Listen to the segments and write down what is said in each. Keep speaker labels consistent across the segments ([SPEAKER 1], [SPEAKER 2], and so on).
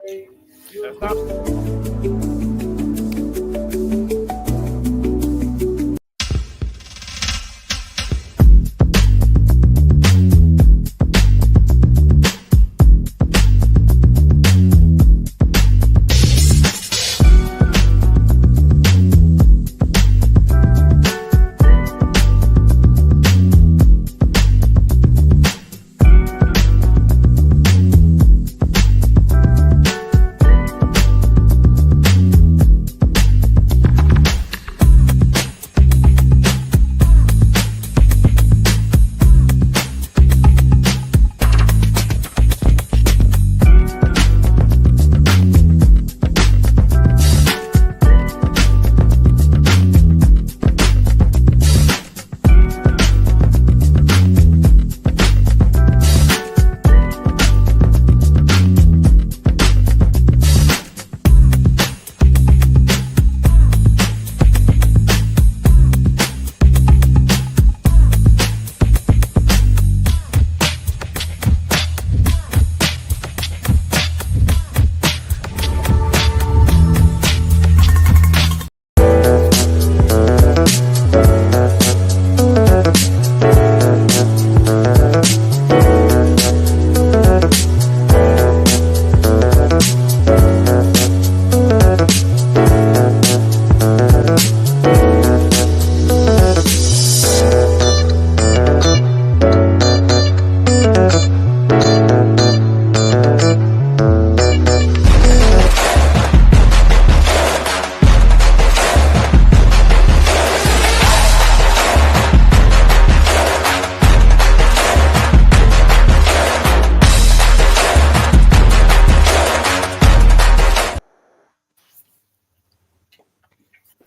[SPEAKER 1] That's not.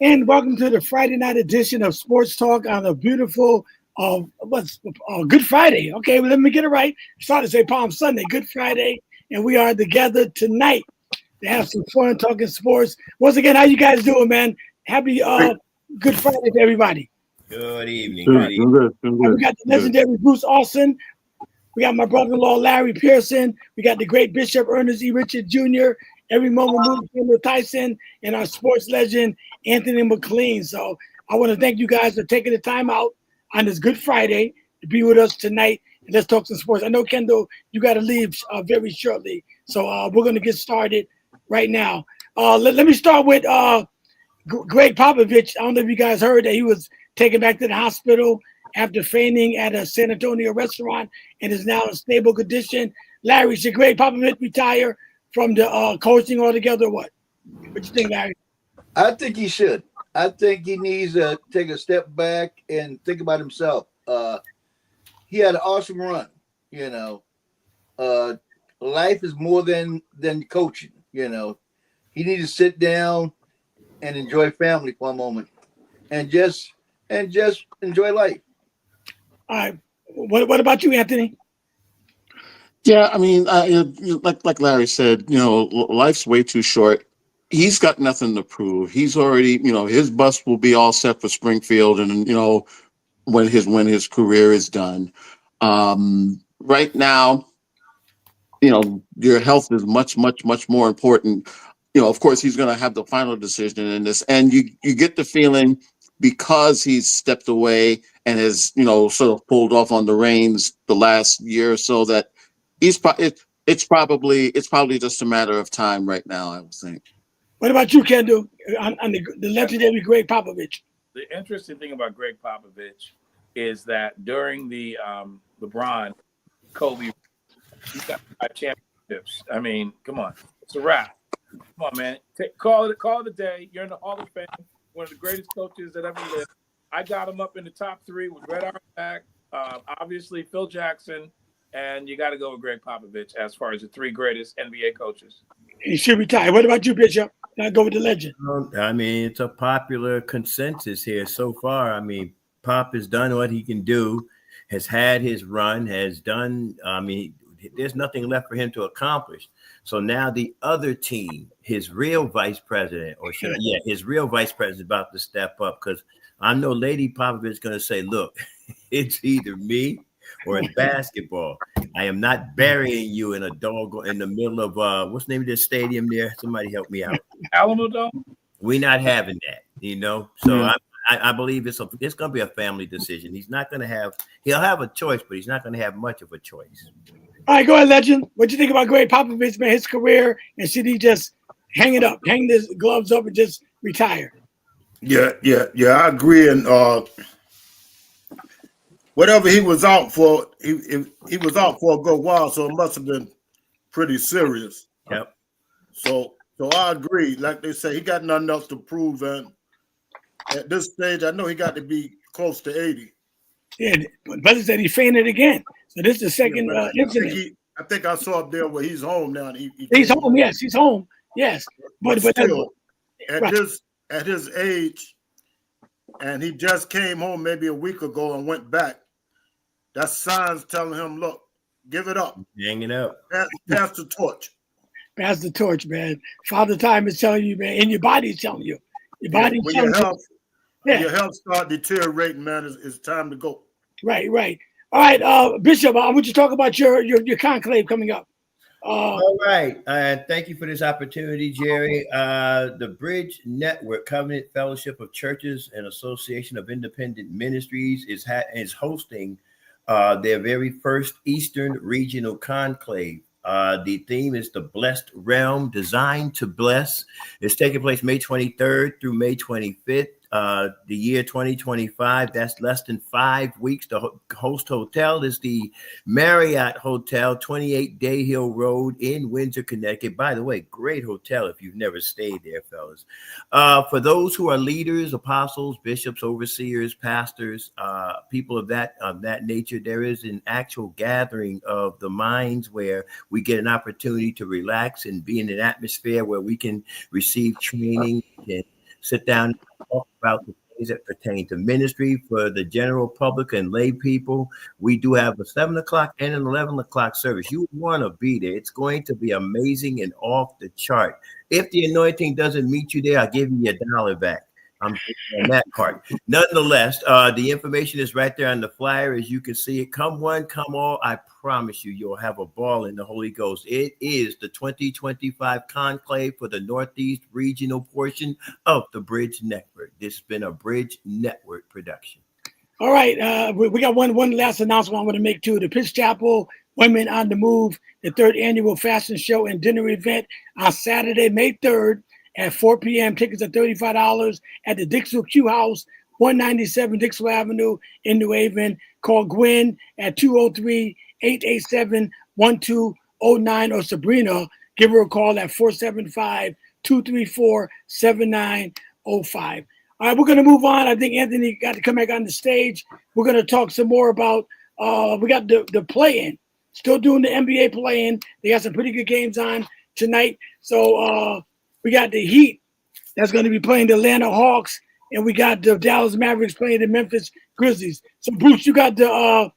[SPEAKER 2] And welcome to the Friday night edition of Sports Talk on a beautiful Good Friday. Okay, well, let me get it right. Started to say Palm Sunday, Good Friday, and we are together tonight to have some fun talking sports. Once again, how you guys doing, man? Happy Good Friday to everybody.
[SPEAKER 3] Good evening. Good evening.
[SPEAKER 2] We got the legendary Bruce Austin. We got my brother-in-law Larry Pearson. We got the great Bishop Ernest E. Richard Jr. Every moment move Kendall Tyson and our sports legend Anthony McLean. So I want to thank you guys for taking the time out on this Good Friday to be with us tonight and let's talk some sports. I know Kendall, you got to leave very shortly, so we're going to get started right now. Let me start with Greg Popovich. I don't know if you guys heard that he was taken back to the hospital after fainting at a San Antonio restaurant and is now in stable condition. Larry, should Greg Popovich retire from the coaching altogether or what? What you think, Larry?
[SPEAKER 4] I think he should. I think he needs to take a step back and think about himself. He had an awesome run, you know. Life is more than coaching, you know. He needs to sit down and enjoy family for a moment and just enjoy life.
[SPEAKER 2] All right. What about you, Anthony?
[SPEAKER 5] Yeah, I mean, like Larry said, you know, life's way too short. He's got nothing to prove. He's already, you know, his bus will be all set for Springfield, and you know, when his career is done. Right now, you know, your health is much more important. You know, of course, he's going to have the final decision in this, and you get the feeling because he's stepped away and has, you know, sort of pulled off on the reins the last year or so that it's probably just a matter of time right now, I would think.
[SPEAKER 2] What about you, Kendall, on the legendary Greg Popovich?
[SPEAKER 1] The interesting thing about Greg Popovich is that during the LeBron, Kobe, he got 5 championships. I mean, come on, it's a wrap. Come on, man. Call it a day. You're in the Hall of Fame, one of the greatest coaches that ever lived. I got him up in the top 3 with Red Auerbach, obviously Phil Jackson, and you got to go with Greg Popovich as far as the 3 greatest NBA coaches.
[SPEAKER 2] He should retire. What about you, Bishop? I go with the legend.
[SPEAKER 3] I mean, it's a popular consensus here so far. I mean, Pop has done what he can do, has had his run, has done. I mean, there's nothing left for him to accomplish. So now the other team, his real vice president, his real vice president is about to step up, because I know Lady Popovich is going to say, look, it's either me or it's basketball. I am not burying you in a dog in the middle of what's the name of this stadium there? Somebody help me out.
[SPEAKER 1] Alamo Dome.
[SPEAKER 3] We're not having that, you know. So I believe it's going to be a family decision. He'll have a choice, but he's not going to have much of a choice.
[SPEAKER 2] All right, go ahead, Legend. What do you think about Greg Popovich, man, his career, and should he just hang his gloves up and just retire?
[SPEAKER 6] Yeah, I agree. And whatever he was out for, he was out for a good while, so it must have been pretty serious.
[SPEAKER 3] Yep.
[SPEAKER 6] So I agree. Like they say, he got nothing else to prove, and at this stage, I know he got to be close to 80.
[SPEAKER 2] Yeah, but Brother said he fainted again. So this is the second incident.
[SPEAKER 6] I think I saw up there where he's home now. And
[SPEAKER 2] he's home. Yes, he's home. Yes, but
[SPEAKER 6] still,
[SPEAKER 2] right.
[SPEAKER 6] at his age, and he just came home maybe a week ago and went back. That's signs telling him, look, give it up.
[SPEAKER 3] Hang it up.
[SPEAKER 6] Pass the torch.
[SPEAKER 2] Pass the torch, man. Father Time is telling you, man, and your body's telling you. Your body's telling you.
[SPEAKER 6] When your health start deteriorating, man, it's time to go.
[SPEAKER 2] Right. All right, Bishop, I want you to talk about your conclave coming up.
[SPEAKER 3] All right. Thank you for this opportunity, Jerry. The Bridge Network, Covenant Fellowship of Churches and Association of Independent Ministries is hosting their very first Eastern Regional Conclave. The theme is the Blessed Realm, Designed to Bless. It's taking place May 23rd through May 25th. The year 2025, that's less than 5 weeks. The host hotel is the Marriott Hotel, 28 Day Hill Road in Windsor, Connecticut. By the way, great hotel if you've never stayed there, fellas. For those who are leaders, apostles, bishops, overseers, pastors, people of that nature, there is an actual gathering of the minds where we get an opportunity to relax and be in an atmosphere where we can receive training and sit down and talk about the things that pertain to ministry for the general public and lay people. We do have a 7 o'clock and an 11 o'clock service. You want to be there. It's going to be amazing and off the chart. If the anointing doesn't meet you there, I'll give you your $1 back. I'm on that part. Nonetheless, the information is right there on the flyer. As you can see it, come one, come all. I promise you'll have a ball in the Holy Ghost. It is the 2025 conclave for the Northeast regional portion of the Bridge Network. This has been a Bridge Network production.
[SPEAKER 2] All right. We got one last announcement I want to make too. The Pitts Chapel Women on the Move, the 3rd annual fashion show and dinner event on Saturday, May 3rd. At 4 p.m. Tickets are $35 at the Dixwell Q House, 197 Dixwell Avenue in New Haven. Call Gwen at 203-887-1209 or Sabrina. Give her a call at 475-234-7905. All right, we're going to move on. I think Anthony got to come back on the stage. We're going to talk some more about, we got the play-in. Still doing the NBA play-in. They got some pretty good games on tonight. So, we got the Heat that's going to be playing the Atlanta Hawks, and we got the Dallas Mavericks playing the Memphis Grizzlies. So, Bruce, you got the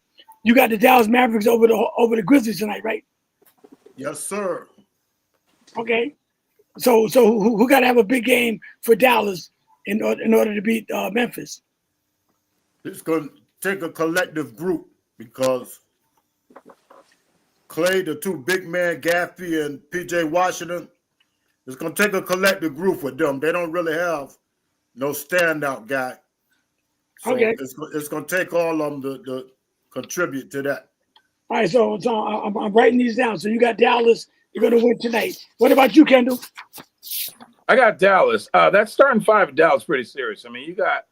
[SPEAKER 2] Dallas Mavericks over the Grizzlies tonight, right?
[SPEAKER 6] Yes, sir.
[SPEAKER 2] Okay. So who got to have a big game for Dallas in order to beat Memphis?
[SPEAKER 6] It's going to take a collective group because Clay, the two big men, Gaffey and P.J. Washington. It's going to take a collective group with them. They don't really have no standout guy. So
[SPEAKER 2] okay.
[SPEAKER 6] It's going to take all of them to contribute to that.
[SPEAKER 2] All right, so I'm writing these down. So you got Dallas. You're going to win tonight. What about you, Kendall?
[SPEAKER 1] I got Dallas. That starting five of Dallas pretty serious. I mean, you got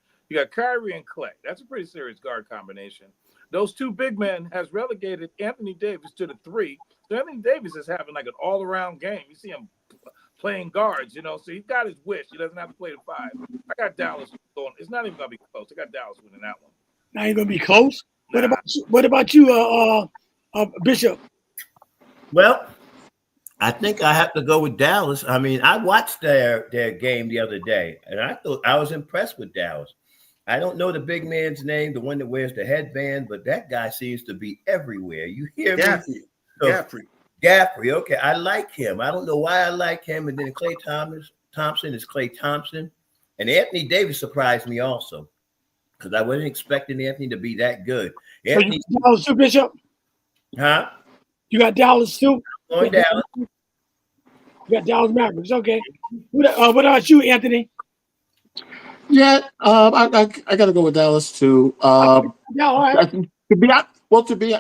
[SPEAKER 1] Kyrie and Clay. That's a pretty serious guard combination. Those two big men has relegated Anthony Davis to the 3. So Anthony Davis is having like an all-around game. You see him playing guards, so he's got his wish. He doesn't have to play the 5. I got Dallas going. It's not even gonna be close. I got Dallas winning that one.
[SPEAKER 2] Now you're gonna be close.
[SPEAKER 1] Nah.
[SPEAKER 2] What about you, Bishop?
[SPEAKER 3] Well, I think I have to go with Dallas. I mean, I watched their game the other day, and I thought I was impressed with Dallas. I don't know the big man's name, the one that wears the headband, but that guy seems to be everywhere. You hear me? Gaffrey, okay, I like him. I don't know why I like him. And then Klay Thompson is Klay Thompson. And Anthony Davis surprised me also because I wasn't expecting Anthony to be that good.
[SPEAKER 2] So
[SPEAKER 3] Anthony,
[SPEAKER 2] you got Dallas too, Bishop?
[SPEAKER 3] huh?
[SPEAKER 2] You got Dallas too?
[SPEAKER 3] Going down.
[SPEAKER 2] You got Dallas Mavericks. Okay. What about you, Anthony?
[SPEAKER 5] Yeah, I got to go with Dallas too.
[SPEAKER 2] Yeah, all right.
[SPEAKER 5] To be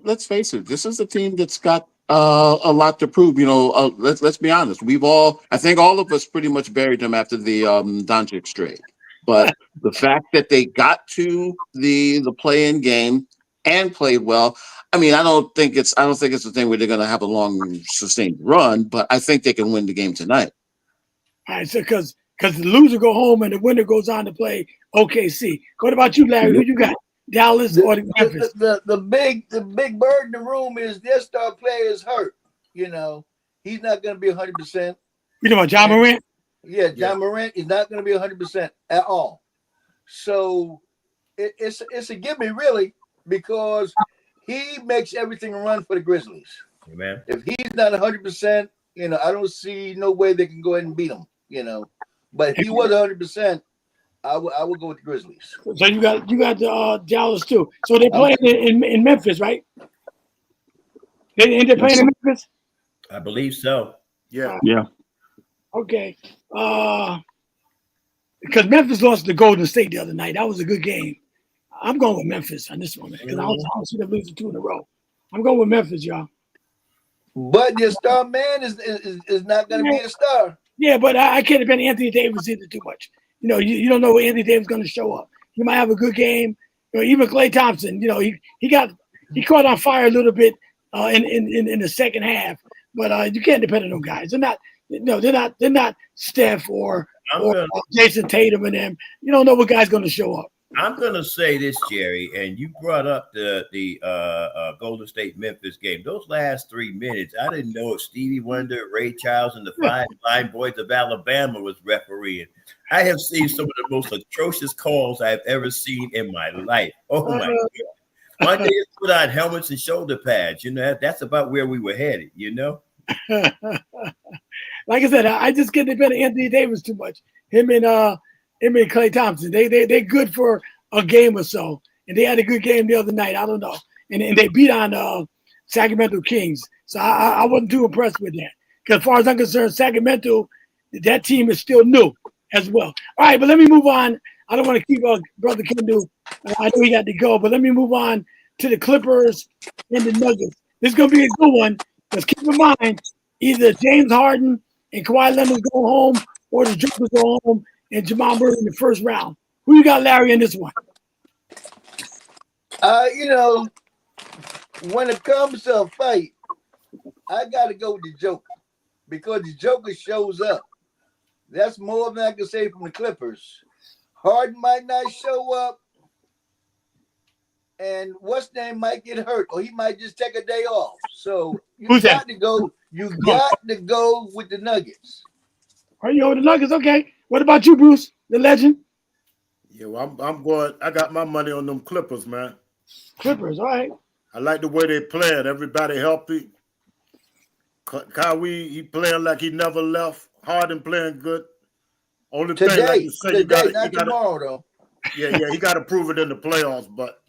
[SPEAKER 5] let's face it. This is a team that's got a lot to prove. Let's be honest. I think all of us pretty much buried them after the Doncic trade. But the fact that they got to the play-in game and played well. I mean, I don't think it's a thing where they're going to have a long sustained run, but I think they can win the game tonight.
[SPEAKER 2] All right, so because the loser go home and the winner goes on to play OKC. What about you, Larry? Who you got? Dallas or Memphis?
[SPEAKER 4] The big bird in the room is their star player is hurt. He's not going to be 100%.
[SPEAKER 2] You know about John Morant?
[SPEAKER 4] Yeah, John Morant is not going to be 100% at all. So it's a gimme really, because he makes everything run for the Grizzlies.
[SPEAKER 3] Amen.
[SPEAKER 4] If he's not 100%, I don't see no way they can go ahead and beat him. But if he was 100%, I would go with the Grizzlies.
[SPEAKER 2] So you got Dallas too. So they're playing in Memphis, right? They're playing in Memphis?
[SPEAKER 3] I believe so.
[SPEAKER 6] Yeah.
[SPEAKER 5] Yeah.
[SPEAKER 2] Okay. Because Memphis lost to Golden State the other night. That was a good game. I'm going with Memphis on this one, man, because I don't see them losing 2 in a row. I'm going with Memphis, y'all.
[SPEAKER 4] But your star man is not going to be a star.
[SPEAKER 2] Yeah, but I can't depend on Anthony Davis either too much. You don't know where Anthony Davis is going to show up. He might have a good game. Even Klay Thompson, he caught on fire a little bit in the second half. But you can't depend on those guys. They're not Steph or Jason Tatum and them. You don't know what guy's going to show up.
[SPEAKER 3] I'm going to say this, Jerry, and you brought up the Golden State Memphis game. Those last 3 minutes, I didn't know if Stevie Wonder, Ray Charles, and the Five Blind Boys of Alabama was refereeing. I have seen some of the most atrocious calls I've ever seen in my life. Oh, my God. Why don't they just put on helmets and shoulder pads? That's about where we were headed,
[SPEAKER 2] Like I said, I just can't depend on Anthony Davis too much. Him and Klay Thompson, they're good for a game or so, and they had a good game the other night. I don't know, and they beat on Sacramento Kings, so I wasn't too impressed with that. Because as far as I'm concerned, Sacramento, that team is still new as well. All right, but let me move on. I don't want to keep Brother Kendall. I know he got to go, but let me move on to the Clippers and the Nuggets. This is going to be a good one, because keep in mind, either James Harden and Kawhi Leonard go home, or the Jokers go home and Jamal Murray in the first round. Who you got, Larry, in this one?
[SPEAKER 4] When it comes to a fight, I got to go with the Joker, because the Joker shows up. That's more than I can say from the Clippers. Harden might not show up, and what's name might get hurt, or he might just take a day off. So you got to go with the Nuggets.
[SPEAKER 2] Are you with the Nuggets? Okay. What about you, Bruce, the legend?
[SPEAKER 6] Yeah, well, I'm going. I got my money on them Clippers, man.
[SPEAKER 2] Clippers, all right.
[SPEAKER 6] I like the way they playing. Everybody healthy. Kyrie, he playing like he never left. Harden playing good. Only
[SPEAKER 4] Today,
[SPEAKER 6] thing, like you say,
[SPEAKER 4] not tomorrow, though.
[SPEAKER 6] Yeah, he got to prove it in the playoffs. But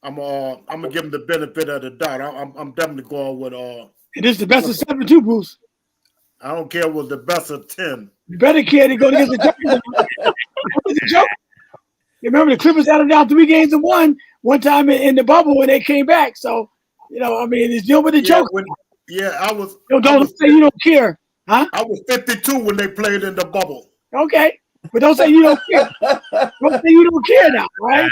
[SPEAKER 6] I'm gonna give him the benefit of the doubt. I'm definitely going with
[SPEAKER 2] And this is the best of 7 too, Bruce.
[SPEAKER 6] I don't care what the best of 10.
[SPEAKER 2] You better care to go against the Joker. You remember the Clippers had them down 3 games to 1 one time in the bubble when they came back. So, it's dealing with the Joker.
[SPEAKER 6] I was.
[SPEAKER 2] Don't say you don't care, huh?
[SPEAKER 6] I was 52 when they played in the bubble.
[SPEAKER 2] Okay, but don't say you don't care. Don't say you don't care now, right?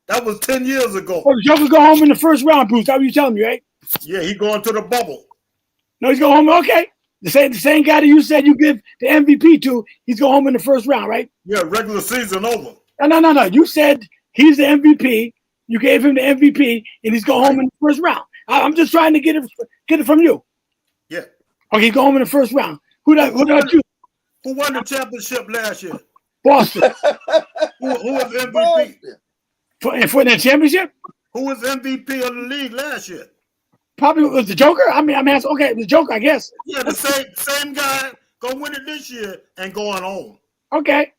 [SPEAKER 6] That was 10 years ago.
[SPEAKER 2] Oh, the Joker go home in the first round, Bruce. That's what you telling me, right?
[SPEAKER 6] Yeah, he going to the bubble.
[SPEAKER 2] No, he's going home. Okay. The same guy that you said you give the MVP to, he's going home in the first round, right?
[SPEAKER 6] Yeah, regular season over.
[SPEAKER 2] No. You said he's the MVP. You gave him the MVP, and he's going home in the first round. I'm just trying to get it from you.
[SPEAKER 6] Yeah.
[SPEAKER 2] Okay, go home in the first round. Who about you?
[SPEAKER 6] Who won the championship last year?
[SPEAKER 2] Boston.
[SPEAKER 6] Who was MVP?
[SPEAKER 2] For that championship?
[SPEAKER 6] Who was MVP of the league last year?
[SPEAKER 2] Probably was the Joker. I'm asking. Okay, it was the Joker, I guess.
[SPEAKER 6] Yeah, the same guy gonna win it this year and going home.
[SPEAKER 2] Okay.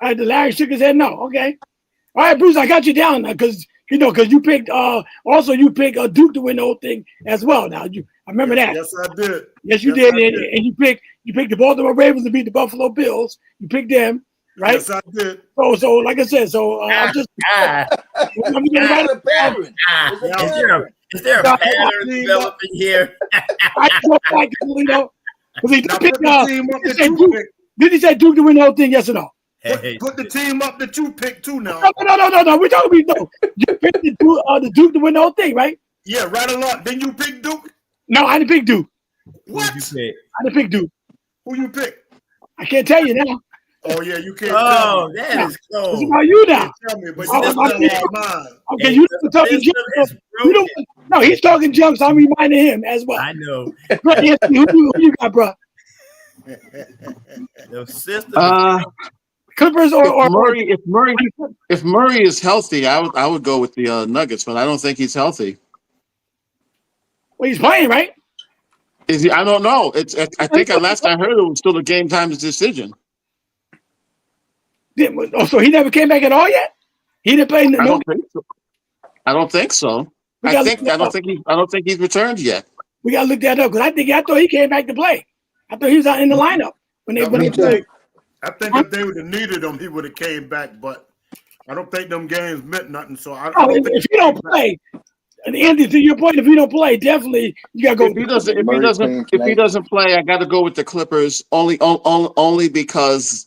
[SPEAKER 2] All right, the Larry shook his head no. Okay. All right, Bruce, I got you down now because you picked also you picked Duke to win the whole thing as well. Now I remember that.
[SPEAKER 6] Yes, I did.
[SPEAKER 2] Yes, you did. And you picked the Baltimore Ravens to beat the Buffalo Bills. You picked them, right?
[SPEAKER 6] Yes, I did.
[SPEAKER 2] So like I said, I'm just I'm getting right
[SPEAKER 4] It's a pattern. It's a pattern.
[SPEAKER 3] Is there a pattern developing here?
[SPEAKER 2] I go back, because he
[SPEAKER 6] Now
[SPEAKER 2] picked
[SPEAKER 6] put the team up that you
[SPEAKER 2] Duke.
[SPEAKER 6] picked.
[SPEAKER 2] Did he say Duke to win the whole thing? Yes or no?
[SPEAKER 3] Hey,
[SPEAKER 6] Put the team up that you picked too now.
[SPEAKER 2] No. We're talking about you picked the Duke to win the whole thing, right?
[SPEAKER 6] Yeah, right along. Then you pick Duke?
[SPEAKER 2] No, I didn't pick Duke.
[SPEAKER 6] What?
[SPEAKER 3] who'd you pick?
[SPEAKER 2] I didn't pick Duke.
[SPEAKER 6] Who you pick?
[SPEAKER 2] I can't tell you now.
[SPEAKER 6] Oh, yeah, you can't tell
[SPEAKER 3] Oh,
[SPEAKER 6] me.
[SPEAKER 3] that is
[SPEAKER 2] It's
[SPEAKER 3] cold.
[SPEAKER 2] about you
[SPEAKER 6] You
[SPEAKER 2] now.
[SPEAKER 6] can't tell me, but
[SPEAKER 2] Oh,
[SPEAKER 6] you
[SPEAKER 2] my
[SPEAKER 6] can tell all mine.
[SPEAKER 2] Okay,
[SPEAKER 3] Hey,
[SPEAKER 2] you
[SPEAKER 3] the
[SPEAKER 2] talking
[SPEAKER 3] system
[SPEAKER 2] junk.
[SPEAKER 3] is
[SPEAKER 2] You
[SPEAKER 3] broken.
[SPEAKER 2] don't. No, he's talking junk, so I'm reminding him as well.
[SPEAKER 3] I know.
[SPEAKER 2] Bro, Anthony, who you got, bro?
[SPEAKER 3] The system is
[SPEAKER 2] Clippers
[SPEAKER 5] If Murray is healthy, I would go with the Nuggets, but I don't think he's healthy.
[SPEAKER 2] Well, he's playing, right?
[SPEAKER 5] Is he? I don't know. I think last I heard it was still a game time decision.
[SPEAKER 2] Oh, so he never came back at all yet? He didn't play.
[SPEAKER 5] I don't think so. I don't think so.
[SPEAKER 2] We
[SPEAKER 5] I
[SPEAKER 2] gotta
[SPEAKER 5] don't think he's returned yet.
[SPEAKER 2] We gotta look that up because I thought he came back to play. I thought he was out in the lineup when they
[SPEAKER 4] Me too.
[SPEAKER 2] played.
[SPEAKER 6] I think if they would have needed him, he would have came back, but I don't think them games meant nothing. So I
[SPEAKER 2] Oh,
[SPEAKER 6] don't think
[SPEAKER 2] if you don't play, and Andy, to your point, if you don't play, definitely you gotta go.
[SPEAKER 5] If he doesn't play, I got to go with the Clippers only because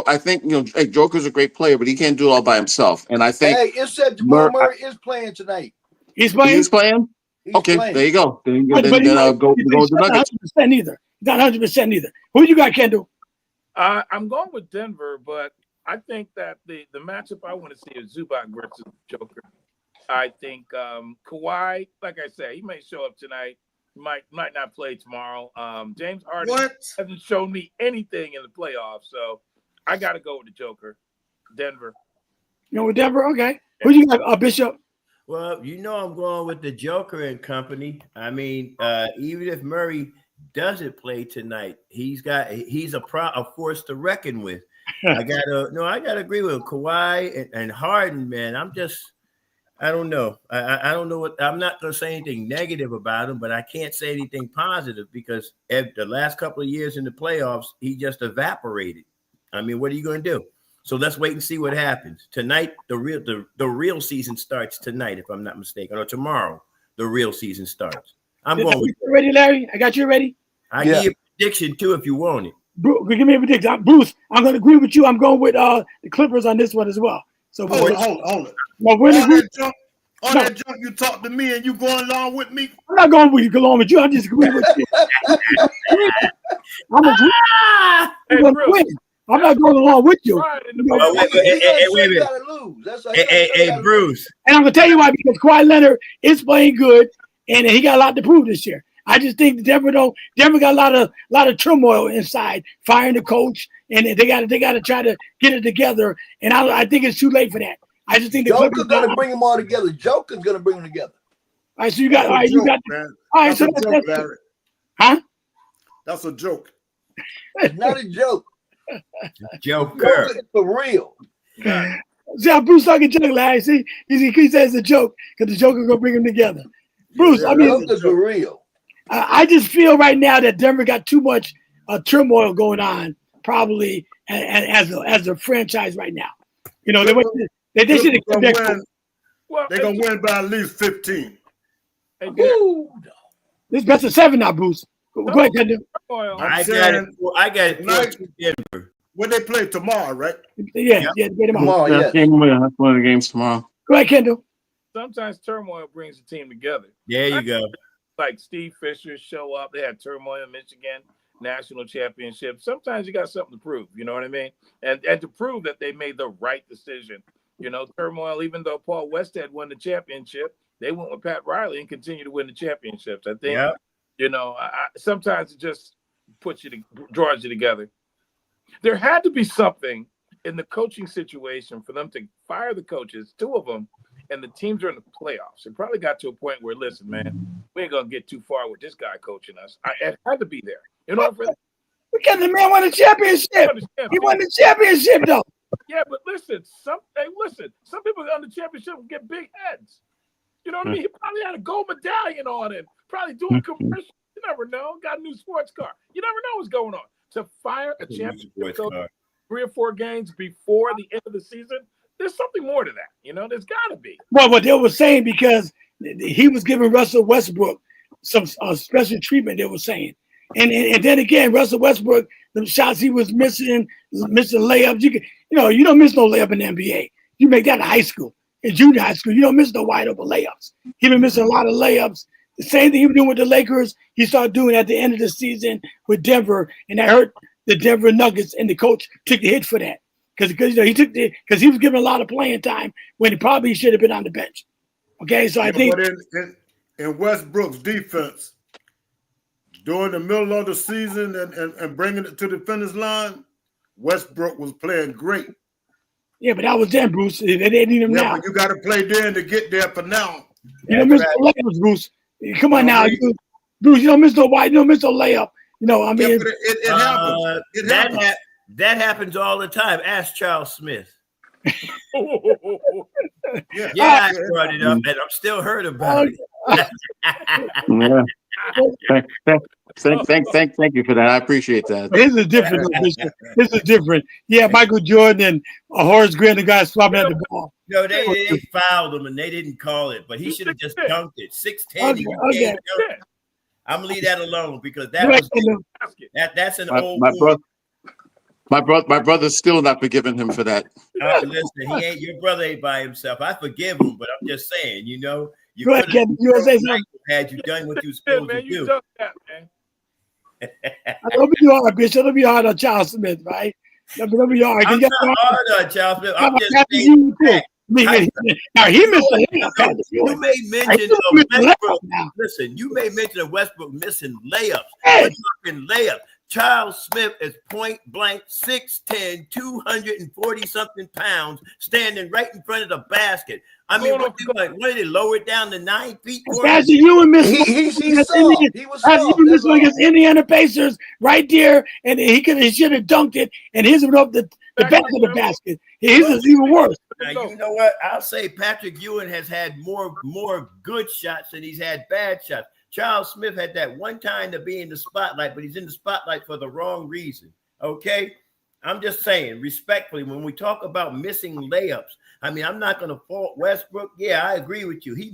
[SPEAKER 5] I think hey, Joker's a great player, but he can't do it all by himself. And I think
[SPEAKER 4] Hey, it said Jamal Murray is playing tonight.
[SPEAKER 2] He's playing.
[SPEAKER 5] he's playing.
[SPEAKER 4] He's
[SPEAKER 5] Okay,
[SPEAKER 4] playing.
[SPEAKER 5] there you go. Then
[SPEAKER 2] But
[SPEAKER 5] I'll go with the Nuggets.
[SPEAKER 2] 100% either. Not 100% either. Who you got, Kendall?
[SPEAKER 1] I'm going with Denver, but I think that the matchup I want to see is Zubac versus Joker. I think Kawhi, like I said, he may show up tonight. He might not play tomorrow. James Harden hasn't shown me anything in the playoffs, so I got to go with the Joker. Denver.
[SPEAKER 2] You know, with Denver? Okay. Who you got, Bishop?
[SPEAKER 3] Well, I'm going with the Joker and company. I mean, even if Murray doesn't play tonight, he's a force to reckon with. I gotta agree with Kawhi and Harden, man. I don't know. I don't know what. I'm not gonna say anything negative about him, but I can't say anything positive because the last couple of years in the playoffs, he just evaporated. I mean, what are you gonna do? So let's wait and see what happens tonight. The real season starts tonight, if I'm not mistaken, or tomorrow. The real season starts. I'm going with
[SPEAKER 2] you ready, Larry? I got you ready.
[SPEAKER 3] I give you a prediction too if you want it.
[SPEAKER 2] Give me a prediction. Bruce, I'm going to agree with you. I'm going with the Clippers on this one as well. So
[SPEAKER 6] hold it.
[SPEAKER 2] Well,
[SPEAKER 6] all that junk you talk to me and you going along with me?
[SPEAKER 2] I'm not going with you, along with you. I'm just agreeing with you. I'm agreeing. I'm not going along with you.
[SPEAKER 3] Hey, Bruce.
[SPEAKER 2] And I'm going to tell you why, because Kawhi Leonard is playing good, and he got a lot to prove this year. I just think Denver got a lot of turmoil inside, firing the coach, and they got to try to get it together. And I think it's too late for that. I just think
[SPEAKER 4] Joker's going to bring them all together. Joker's going to bring them together.
[SPEAKER 2] All right, so you got
[SPEAKER 6] that's a joke, Larry.
[SPEAKER 2] Huh?
[SPEAKER 6] That's a joke.
[SPEAKER 4] It's not a joke.
[SPEAKER 3] Joker.
[SPEAKER 4] It's for real.
[SPEAKER 2] See how Bruce talking joke, Larry? See, he says it's a joke because the Joker gonna bring them together. Bruce, I mean,
[SPEAKER 4] Joker's for real.
[SPEAKER 2] I just feel right now that Denver got too much turmoil going on, probably as a franchise right now. They should have come back.
[SPEAKER 6] They're gonna win by at least 15.
[SPEAKER 2] This best of 7 now, Bruce. Go ahead, Kendall.
[SPEAKER 3] I got it.
[SPEAKER 6] Denver. When they play tomorrow, right?
[SPEAKER 2] Yeah, get him
[SPEAKER 4] Tomorrow,
[SPEAKER 5] That's one of the games tomorrow.
[SPEAKER 2] Go ahead, Kendall.
[SPEAKER 1] Sometimes turmoil brings the team together.
[SPEAKER 3] There you go.
[SPEAKER 1] Like Steve Fisher show up. They had turmoil in Michigan, national championship. Sometimes you got something to prove. You know what I mean? And to prove that they made the right decision. Turmoil, even though Paul Westhead won the championship, they went with Pat Riley and continue to win the championships. I think, sometimes it just draws you together. There had to be something in the coaching situation for them to fire the coaches, 2 of them, and the teams are in the playoffs. It probably got to a point where, listen, man, we ain't going to get too far with this guy coaching us. It had to be there.
[SPEAKER 2] Because the man won the championship. He won the championship, though.
[SPEAKER 1] Yeah, but listen, some people on the championship get big heads. You know what I mean? He probably had a gold medallion on it, probably doing commercials. You never know. Got a new sports car. You never know what's going on. To fire a championship coach 3 or 4 games before the end of the season, there's something more to that. You know, there's got to be.
[SPEAKER 2] Well, what they were saying, because he was giving Russell Westbrook some special treatment, they were saying. And then again, Russell Westbrook, the shots he was missing layups. You don't miss no layup in the NBA. You make that in high school. In junior high school, you don't miss no wide open layups. He been missing a lot of layups. The same thing he was doing with the Lakers, he started doing at the end of the season with Denver, and that hurt the Denver Nuggets, and the coach took the hit for that. Because he was given a lot of playing time when he probably should have been on the bench. Okay, so I think
[SPEAKER 6] in Westbrook's defense, during the middle of the season and bringing it to the finish line, Westbrook was playing great.
[SPEAKER 2] Yeah, but that was then, Bruce. They didn't need him now.
[SPEAKER 6] But you got to play then to get there for now.
[SPEAKER 2] You don't miss no layups, Bruce. Come on now, Bruce. You don't miss no wide. You don't miss no layup. You know, I mean,
[SPEAKER 6] it happens. It happens.
[SPEAKER 3] That happens all the time. Ask Charles Smith. I brought it up, and I'm still hurt about it.
[SPEAKER 5] Thank you for that. I appreciate that.
[SPEAKER 2] This is different. This is different. Yeah, Michael Jordan and Horace Grant, the guy swapping at the ball.
[SPEAKER 3] No, they fouled him and they didn't call it, but he should have just dunked it. 6'10". Okay. I'm gonna leave that alone because that's an old.
[SPEAKER 5] My brother's still not forgiving him for that.
[SPEAKER 3] Listen, your brother ain't by himself. I forgive him, but I'm just saying, you could have had you done what you were supposed to do.
[SPEAKER 1] Done that, man.
[SPEAKER 2] Don't be hard, Bishop. Don't be hard on Charles Smith, right? Don't be hard.
[SPEAKER 3] I'm not hard on Charles Smith. I'm just saying.
[SPEAKER 2] Now he missed a layup.
[SPEAKER 3] You made mention of Westbrook. Listen, you made mention of Westbrook missing layups. Layups. Charles Smith is point blank 6'10", 240-something pounds, standing right in front of the basket. I mean, what did they lower it down to 9 feet?
[SPEAKER 2] Pastor Ewing missed.
[SPEAKER 4] He was soft.
[SPEAKER 2] This one against Indiana Pacers right there, and he should have dunked it, and his went up the back of the basket. His is even worse.
[SPEAKER 3] Now, you know what? I'll say Patrick Ewing has had more good shots than he's had bad shots. Charles Smith had that one time to be in the spotlight, but he's in the spotlight for the wrong reason. Okay? I'm just saying, respectfully, when we talk about missing layups, I mean, I'm not going to fault Westbrook. Yeah, I agree with you. He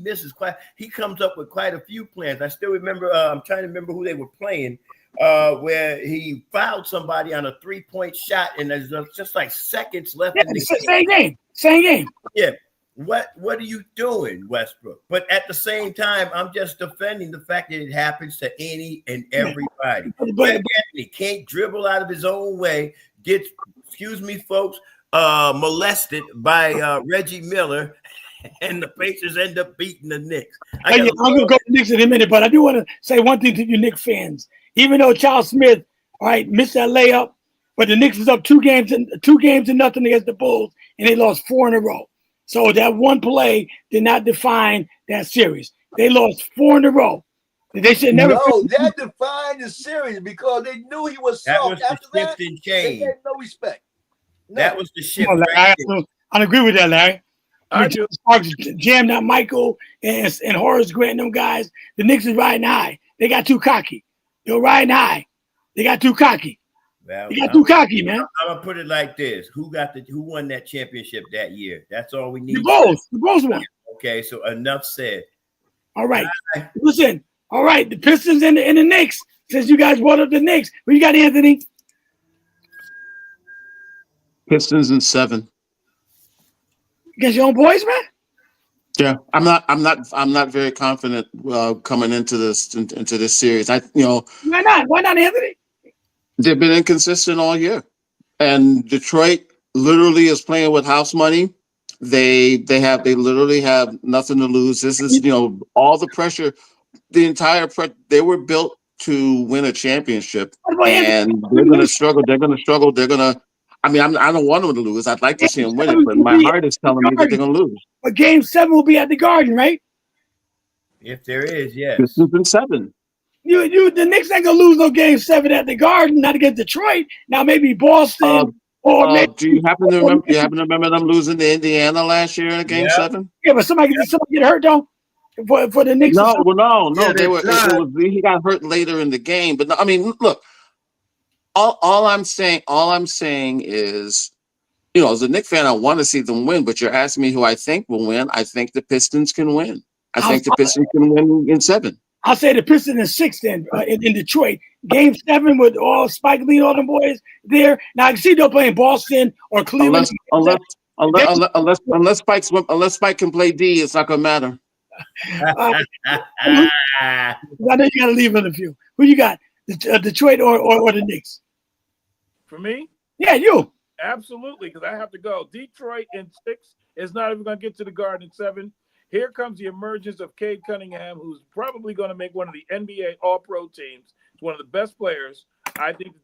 [SPEAKER 3] comes up with quite a few plans. I still remember, I'm trying to remember who they were playing, where he fouled somebody on a 3-point shot, and there's just like seconds left in the game.
[SPEAKER 2] Same game.
[SPEAKER 3] Yeah. What are you doing, Westbrook? But at the same time, I'm just defending the fact that it happens to any and everybody. But he can't dribble out of his own way, gets, excuse me, folks, molested by Reggie Miller, and the Pacers end up beating the Knicks.
[SPEAKER 2] I'm going to go to the Knicks in a minute, but I do want to say one thing to you Knicks fans. Even though Charles Smith, missed that layup, but the Knicks is up 2 games to nothing against the Bulls, and they lost 4 in a row. So that one play did not define that series. They lost 4 in a row. They should never.
[SPEAKER 4] No, that defined the series because they knew he was soft. After that, they had no respect. No.
[SPEAKER 3] That was the shift.
[SPEAKER 2] I agree with that, Larry. Sparks jammed out Michael and Horace Grant and them guys. The Knicks is riding high. They got too cocky. They're riding high. They got too cocky. Well, you got too cocky, man.
[SPEAKER 3] I'm gonna put it like this: Who won that championship that year? That's all we need.
[SPEAKER 2] The Bulls won.
[SPEAKER 3] Okay, so enough said.
[SPEAKER 2] All right, listen. All right, the Pistons and the Knicks. Since you guys brought up the Knicks, what you got, Anthony?
[SPEAKER 5] Pistons in 7.
[SPEAKER 2] Against your own boys, man.
[SPEAKER 5] Yeah, I'm not very confident coming into this series.
[SPEAKER 2] Why not? Why not, Anthony?
[SPEAKER 5] They've been inconsistent all year, and Detroit literally is playing with house money. They literally have nothing to lose. This is all the pressure, the entire they were built to win a championship, and they're going to struggle. They're going to struggle. I don't want them to lose. I'd like to see them win it, but my heart is telling me that they're going to lose.
[SPEAKER 2] But Game 7 will be at the Garden, right?
[SPEAKER 3] If there is, yes.
[SPEAKER 5] This has been 7.
[SPEAKER 2] The Knicks ain't gonna lose no Game 7 at the Garden, not against Detroit. Now maybe Boston, Or maybe,
[SPEAKER 5] Do you happen to remember? You happen to remember them losing to Indiana last year in a game
[SPEAKER 3] Yeah.
[SPEAKER 5] 7?
[SPEAKER 2] yeah, but somebody get hurt though for the Knicks.
[SPEAKER 5] No, well, no.
[SPEAKER 6] Yeah,
[SPEAKER 5] They
[SPEAKER 6] they
[SPEAKER 5] were. It
[SPEAKER 6] tried.
[SPEAKER 5] was he got hurt later in the game. But no, I mean, look. All I'm saying is, as a Knicks fan, I want to see them win. But you're asking me who I think will win. I think the Pistons can win. I think the Pistons can win in 7.
[SPEAKER 2] I'll say the Pistons in 6 then in Detroit. Game 7 with all Spike Lee, all them boys there. Now I can see they're playing Boston or Cleveland.
[SPEAKER 5] Unless Spike can play D, it's not gonna matter.
[SPEAKER 2] I know you got to leave in a few. Who you got? Detroit or the Knicks?
[SPEAKER 1] For me,
[SPEAKER 2] Yeah, you.
[SPEAKER 1] absolutely, because I have to go. Detroit in 6 is not even going to get to the Garden in 7. Here comes the emergence of Cade Cunningham, who's probably going to make one of the NBA All-Pro teams. He's one of the best players. I think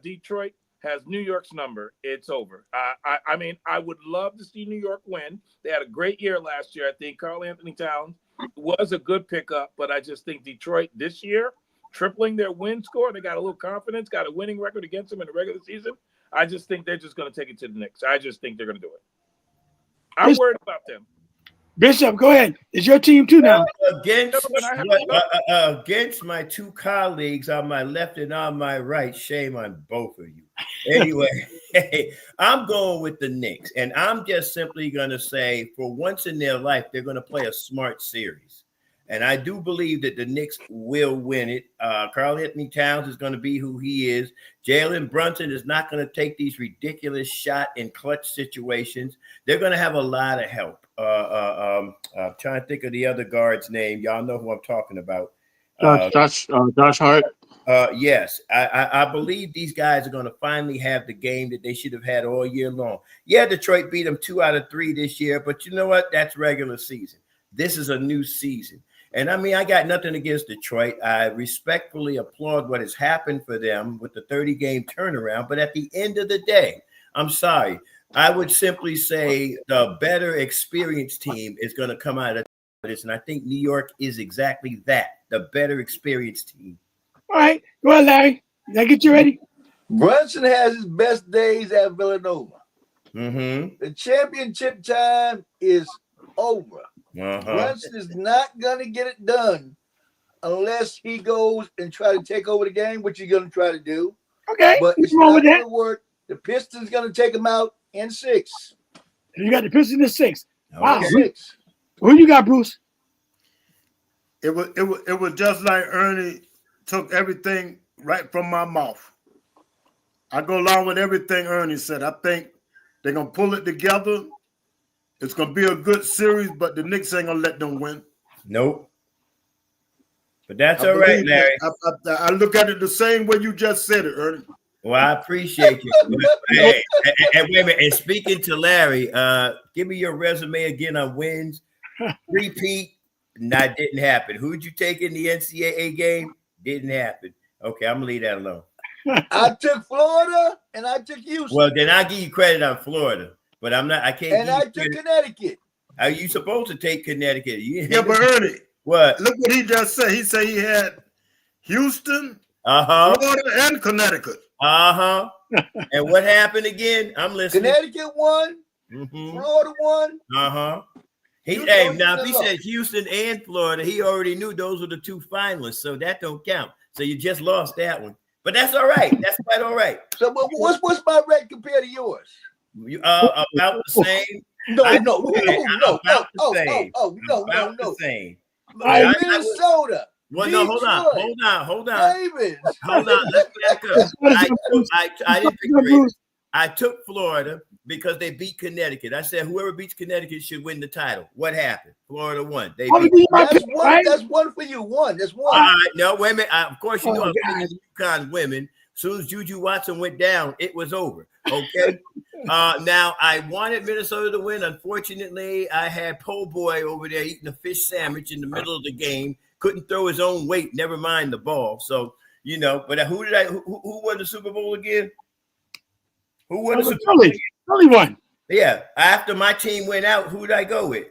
[SPEAKER 1] Detroit has New York's number. It's over. I mean, I would love to see New York win. They had a great year last year. I think Karl Anthony Towns was a good pickup, but I just think Detroit this year, tripling their win score, they got a little confidence, got a winning record against them in the regular season. I just think they're just going to take it to the Knicks. I just think they're going to do it. I'm worried about them.
[SPEAKER 2] Bishop, go ahead. It's your team too now.
[SPEAKER 3] Against my two colleagues on my left and on my right, shame on both of you. Anyway, I'm going with the Knicks, and I'm just simply going to say, for once in their life, they're going to play a smart series. And I do believe that the Knicks will win it. Karl Anthony Towns is going to be who he is. Jalen Brunson is not going to take these ridiculous shot in clutch situations. They're going to have a lot of help. I'm trying to think of the other guard's name. Y'all know who I'm talking about.
[SPEAKER 5] Josh Hart.
[SPEAKER 3] Yes, I believe these guys are going to finally have the game that they should have had all year long. Yeah, Detroit beat them 2 out of 3 this year, but you know what? That's regular season. This is a new season. And I mean, I got nothing against Detroit. I respectfully applaud what has happened for them with the 30-game turnaround. But at the end of the day, I'm sorry. I would simply say the better experienced team is going to come out of this. And I think New York is exactly that, the better experienced team.
[SPEAKER 2] All right. Go ahead, Larry. Did I get you ready?
[SPEAKER 4] Brunson has his best days at Villanova.
[SPEAKER 3] Mm-hmm.
[SPEAKER 4] The championship time is over. Brunson is not going to get it done unless he goes and try to take over the game, which he's going to try to do.
[SPEAKER 2] Okay.
[SPEAKER 4] But it's not going to work. The Pistons going to take him out in 6.
[SPEAKER 2] You got the Pistons in 6. Wow.
[SPEAKER 4] 6.
[SPEAKER 2] Who you got, Bruce?
[SPEAKER 6] It was just like Ernie took everything right from my mouth. I go along with everything Ernie said. I think they're going to pull it together. It's going to be a good series, but the Knicks ain't going to let them win.
[SPEAKER 3] Nope. But that's all right, Larry.
[SPEAKER 6] I look at it the same way you just said it, Ernie.
[SPEAKER 3] Well, I appreciate you. Hey, and wait a minute. And speaking to Larry, give me your resume again on wins. Repeat. That didn't happen. Who'd you take in the NCAA game? Didn't happen. Okay, I'm going to leave that alone.
[SPEAKER 4] I took Florida and I took Houston.
[SPEAKER 3] Well, then I'll give you credit on Florida. But I'm not. I can't.
[SPEAKER 4] And I took Connecticut.
[SPEAKER 3] Are you supposed to take Connecticut?
[SPEAKER 6] Yeah, but Ernie,
[SPEAKER 3] what?
[SPEAKER 6] Look what he just said. He said he had Houston, Florida, and Connecticut.
[SPEAKER 3] And what happened again? I'm listening.
[SPEAKER 4] Connecticut won. Florida won.
[SPEAKER 3] Hey, now if he said Houston and Florida, he already knew those were the 2 finalists, so that don't count. So you just lost that one. But that's all right. That's quite all right.
[SPEAKER 4] So what's my record compared to yours?
[SPEAKER 3] About the same.
[SPEAKER 4] No.
[SPEAKER 3] About
[SPEAKER 4] The
[SPEAKER 3] same.
[SPEAKER 4] Minnesota.
[SPEAKER 3] Well, no, hold on.
[SPEAKER 4] Davis.
[SPEAKER 3] Hold on. Let's back up. I didn't pick the race. I took Florida because they beat Connecticut. I said whoever beats Connecticut should win the title. What happened? Florida won. They beat
[SPEAKER 4] That's one for you. That's one.
[SPEAKER 3] All right. No, wait a minute. Of course, you know I'm picking UConn women. As soon as Juju Watson went down, it was over. Okay. Now I wanted Minnesota to win. Unfortunately, I had Po' Boy over there eating a fish sandwich in the middle of the game. Couldn't throw his own weight. Never mind the ball. So But who won the Super Bowl again? Who won the Super Bowl?
[SPEAKER 2] Philly won.
[SPEAKER 3] Yeah. After my team went out, who did I go with?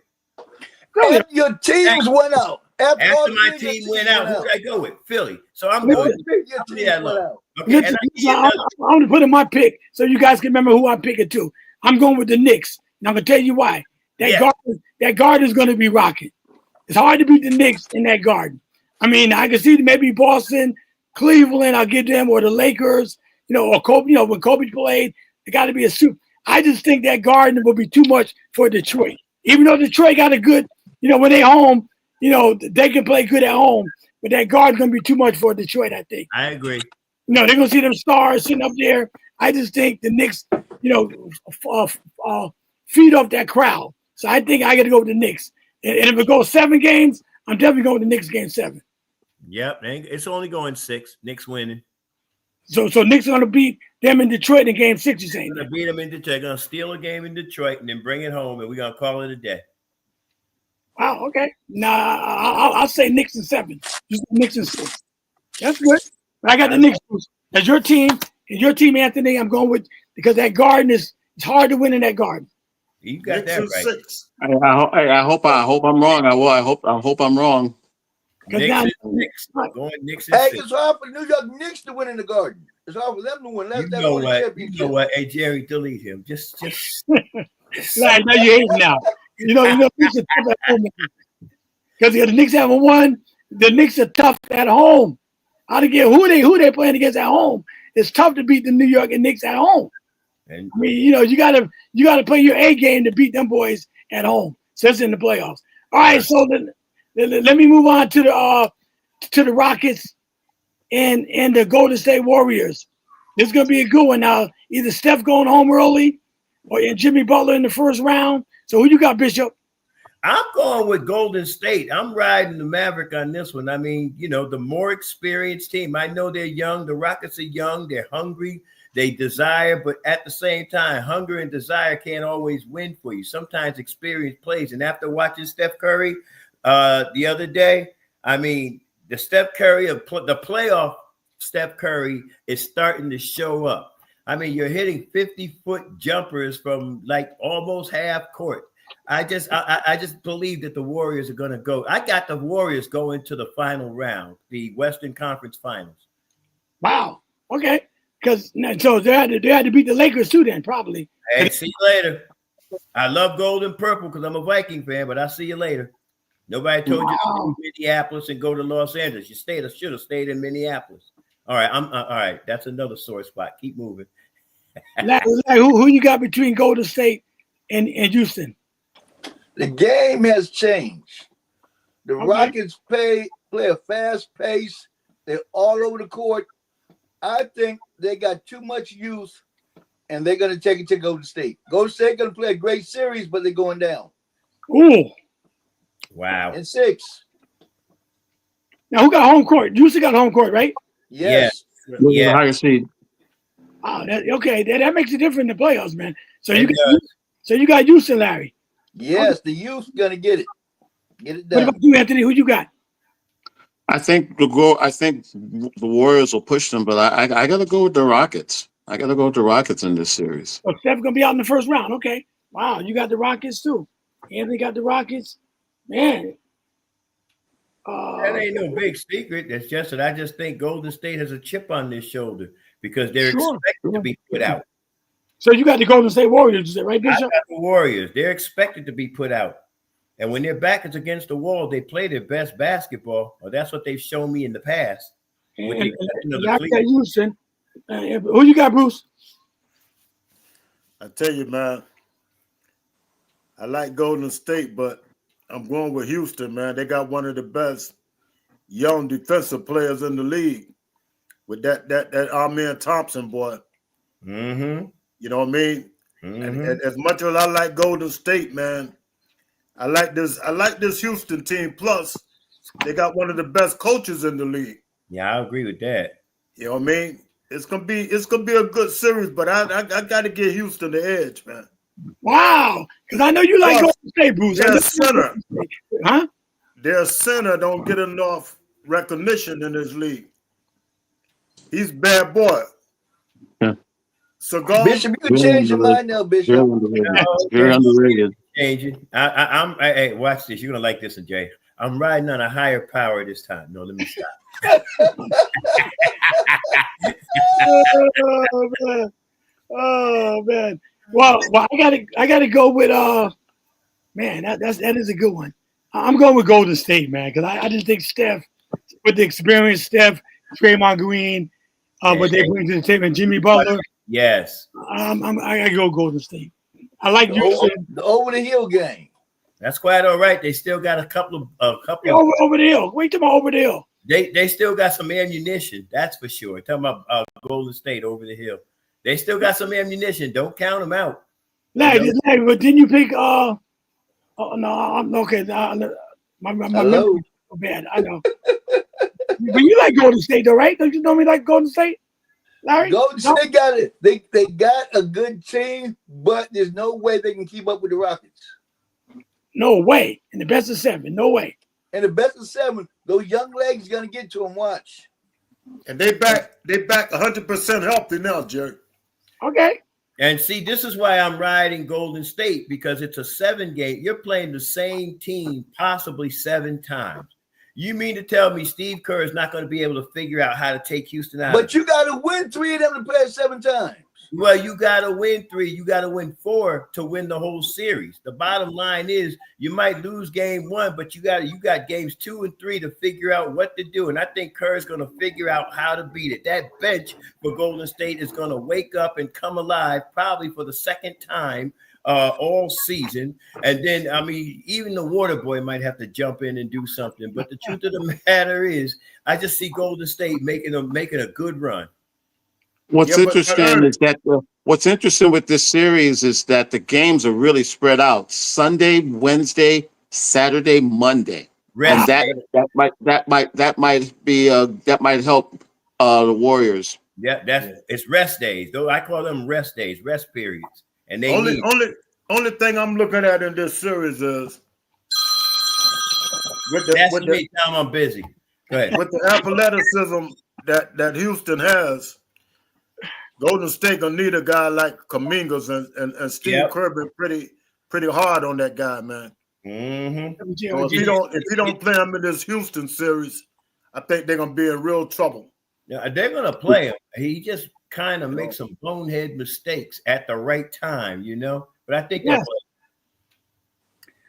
[SPEAKER 4] And your teams went out. After
[SPEAKER 3] After
[SPEAKER 4] all
[SPEAKER 3] my
[SPEAKER 4] three of your
[SPEAKER 3] team
[SPEAKER 4] teams
[SPEAKER 3] went out, who did I go with? Philly. So I'm
[SPEAKER 2] Listen,
[SPEAKER 4] all
[SPEAKER 3] good.
[SPEAKER 4] three of your
[SPEAKER 3] I'll leave
[SPEAKER 4] teams
[SPEAKER 3] that
[SPEAKER 4] went
[SPEAKER 3] alone.
[SPEAKER 4] out.
[SPEAKER 3] Okay, and
[SPEAKER 2] listen,
[SPEAKER 3] I give you
[SPEAKER 2] I'm
[SPEAKER 3] another.
[SPEAKER 2] going to put in my pick so you guys can remember who I'm picking too. I'm going with the Knicks. And I'm going to tell you why.
[SPEAKER 3] Yeah.
[SPEAKER 2] That guard is going to be rocking. It's hard to beat the Knicks in that garden. I mean, I can see maybe Boston, Cleveland, I'll give them, or the Lakers, or Kobe, when Kobe played, it got to be a suit. I just think that garden will be too much for Detroit. Even though Detroit got a good, when they home, they can play good at home. But that guard's going to be too much for Detroit, I think.
[SPEAKER 3] I agree.
[SPEAKER 2] They're going to see them stars sitting up there. I just think the Knicks, feed off that crowd. So I think I got to go with the Knicks. And if it goes 7 games, I'm definitely going with the Knicks game 7.
[SPEAKER 3] Yep. It's only going 6. Knicks winning.
[SPEAKER 2] So Knicks are going to beat them in Detroit in game 6, you're saying?
[SPEAKER 3] We're going to beat them in Detroit. Going to steal a game in Detroit and then bring it home, and we're going to call it a day.
[SPEAKER 2] Wow, okay. Nah, I'll say Knicks in 7. Just Knicks in 6. That's good. But I got the Knicks. That's your team. And your team, Anthony, I'm going with, because that garden it's hard to win in that garden.
[SPEAKER 3] You got that right.
[SPEAKER 6] 6.
[SPEAKER 5] I hope I'm wrong. I hope I'm wrong.
[SPEAKER 3] Knicks. Going Knicks
[SPEAKER 4] Hey,
[SPEAKER 3] 6.
[SPEAKER 4] it's hard for New York Knicks to win in the Garden. It's hard for them to win.
[SPEAKER 3] You know what? Hey, Jerry, delete him. Just.
[SPEAKER 2] Like, now you hate now. Knicks are tough at home. Because the Knicks haven't won. The Knicks are tough at home. I don't care who they playing against at home. It's tough to beat the New York and Knicks at home.
[SPEAKER 3] And
[SPEAKER 2] I mean, you gotta play your A game to beat them boys at home. So it's in the playoffs. All right, so then let me move on to the Rockets and the Golden State Warriors. This is gonna be a good one now. Either Steph going home early or Jimmy Butler in the first round. So who you got, Bishop?
[SPEAKER 3] I'm going with Golden State. I'm riding the Maverick on this one. I mean, the more experienced team. I know they're young. The Rockets are young. They're hungry. They desire, but at the same time, hunger and desire can't always win for you. Sometimes experience plays. And after watching Steph Curry the other day, I mean, the Steph Curry of the playoff Steph Curry is starting to show up. I mean, you're hitting 50-foot jumpers from like almost half court. I just believe that the Warriors are going to go. I got the Warriors going to the final round, the Western Conference Finals.
[SPEAKER 2] Wow. Okay. Because so they had to beat the Lakers too, then probably.
[SPEAKER 3] Hey, see you later. I love gold and purple because I'm a Viking fan, but I'll see you later. Nobody told you to leave Minneapolis and go to Los Angeles. You should have stayed in Minneapolis. All right, all right. That's another sore spot. Keep moving.
[SPEAKER 2] Who you got between Golden State and Houston?
[SPEAKER 4] The game has changed. The Rockets play a fast pace. They're all over the court. I think they got too much youth, and they're going to take it to Golden State. Golden State going to play a great series, but they're going down.
[SPEAKER 2] Ooh.
[SPEAKER 3] Wow.
[SPEAKER 4] In 6.
[SPEAKER 2] Now, who got home court? Houston got home court, right?
[SPEAKER 4] Yes.
[SPEAKER 5] Yeah. Higher seed.
[SPEAKER 2] Okay. That makes a difference in the playoffs, man. So you got Houston, Larry.
[SPEAKER 4] Yes, the youth going to get it. Get it done.
[SPEAKER 2] What about you, Anthony? Who you got?
[SPEAKER 5] I think the Warriors will push them, but I got to go with the Rockets. I got to go with the Rockets in this series.
[SPEAKER 2] Oh, Steph's gonna be out in the first round. Okay. Wow, you got the Rockets too. Anthony got the Rockets. Man.
[SPEAKER 3] That ain't no big secret. That's just that I just think Golden State has a chip on their shoulder because they're expected to be put out.
[SPEAKER 2] So you got the Golden State Warriors, is that right, Bishop?
[SPEAKER 3] I got the Warriors. They're expected to be put out. And when their back is against the wall, they play their best basketball, or that's what they've shown me in the past. With the exception of the Cleveland.
[SPEAKER 2] Houston. Who you got, Bruce?
[SPEAKER 6] I tell you, man, I like Golden State, but I'm going with Houston, man. They got one of the best young defensive players in the league with that Amen Thompson boy.
[SPEAKER 3] Mm-hmm.
[SPEAKER 6] You know what I mean?
[SPEAKER 3] Mm-hmm.
[SPEAKER 6] And as much as I like Golden State, man, I like this Houston team. Plus, they got one of the best coaches in the league.
[SPEAKER 3] Yeah, I agree with that.
[SPEAKER 6] You know what I mean? It's gonna be a good series, but I got to give Houston the edge, man.
[SPEAKER 2] Wow, because I know you like Golden State, Bruce.
[SPEAKER 6] Their center,
[SPEAKER 2] huh?
[SPEAKER 6] Their center don't get enough recognition in this league. He's a bad boy.
[SPEAKER 5] Yeah.
[SPEAKER 6] Cigar.
[SPEAKER 4] Bishop, you can change your mind now, Bishop.
[SPEAKER 5] Very underrated.
[SPEAKER 3] Changing. Hey, watch this. You're gonna like this, Jay. I'm riding on a higher power this time. No, let me stop.
[SPEAKER 2] Oh man. Oh man. Well, I gotta go with man, that is a good one. I'm going with Golden State, man, because I just think Steph, with the experience, Steph, Draymond Green, what they bring to the table, and Jimmy Butler.
[SPEAKER 3] Yes.
[SPEAKER 2] I gotta go Golden State. I like
[SPEAKER 4] The over the hill game.
[SPEAKER 3] That's quite all right. They still got a couple of
[SPEAKER 2] over the hill. Wait till my over the hill.
[SPEAKER 3] They still got some ammunition. That's for sure. Talking about Golden State over the hill. They still got some ammunition. Don't count them out.
[SPEAKER 2] Larry, but didn't you pick? Oh no, I'm okay. My memory is so bad. I know. But you like Golden State, though, right? Don't you know me like Golden State, Larry?
[SPEAKER 4] Golden State got it. They got a good team, but there's no way they can keep up with the Rockets.
[SPEAKER 2] No way. In the best of 7, no way.
[SPEAKER 4] In the best of 7, those young legs gonna get to them. Watch.
[SPEAKER 6] And they back 100% healthy now, Jerry.
[SPEAKER 2] Okay.
[SPEAKER 3] And see, this is why I'm riding Golden State, because it's a 7-game. You're playing the same team possibly 7 times. You mean to tell me Steve Kerr is not going to be able to figure out how to take Houston out?
[SPEAKER 4] But you got to win 3 of them to play 7 times.
[SPEAKER 3] Well, you got to win 3. You got to win 4 to win the whole series. The bottom line is you might lose game 1, but you got games 2 and 3 to figure out what to do. And I think Kerr is going to figure out how to beat it. That bench for Golden State is going to wake up and come alive probably for the second time all season. And then, I mean, even the water boy might have to jump in and do something. But the truth of the matter is, I just see Golden State making a good run.
[SPEAKER 5] What's interesting is that what's interesting with this series is that the games are really spread out: Sunday, Wednesday, Saturday, Monday, and that might help the Warriors.
[SPEAKER 3] Yeah, it's rest days. Though I call them rest days, rest periods, and they
[SPEAKER 6] only thing I'm looking at in this series is
[SPEAKER 3] I'm busy. Go ahead.
[SPEAKER 6] With the athleticism that Houston has. Golden State gonna need a guy like Kumingas and Steve Kerr pretty hard on that guy, man.
[SPEAKER 3] Mm-hmm.
[SPEAKER 6] So if he don't play him in this Houston series, I think they're gonna be in real trouble.
[SPEAKER 3] Yeah, they're gonna play him. He just kind of makes some bonehead mistakes at the right time, you know. But I think they'll play.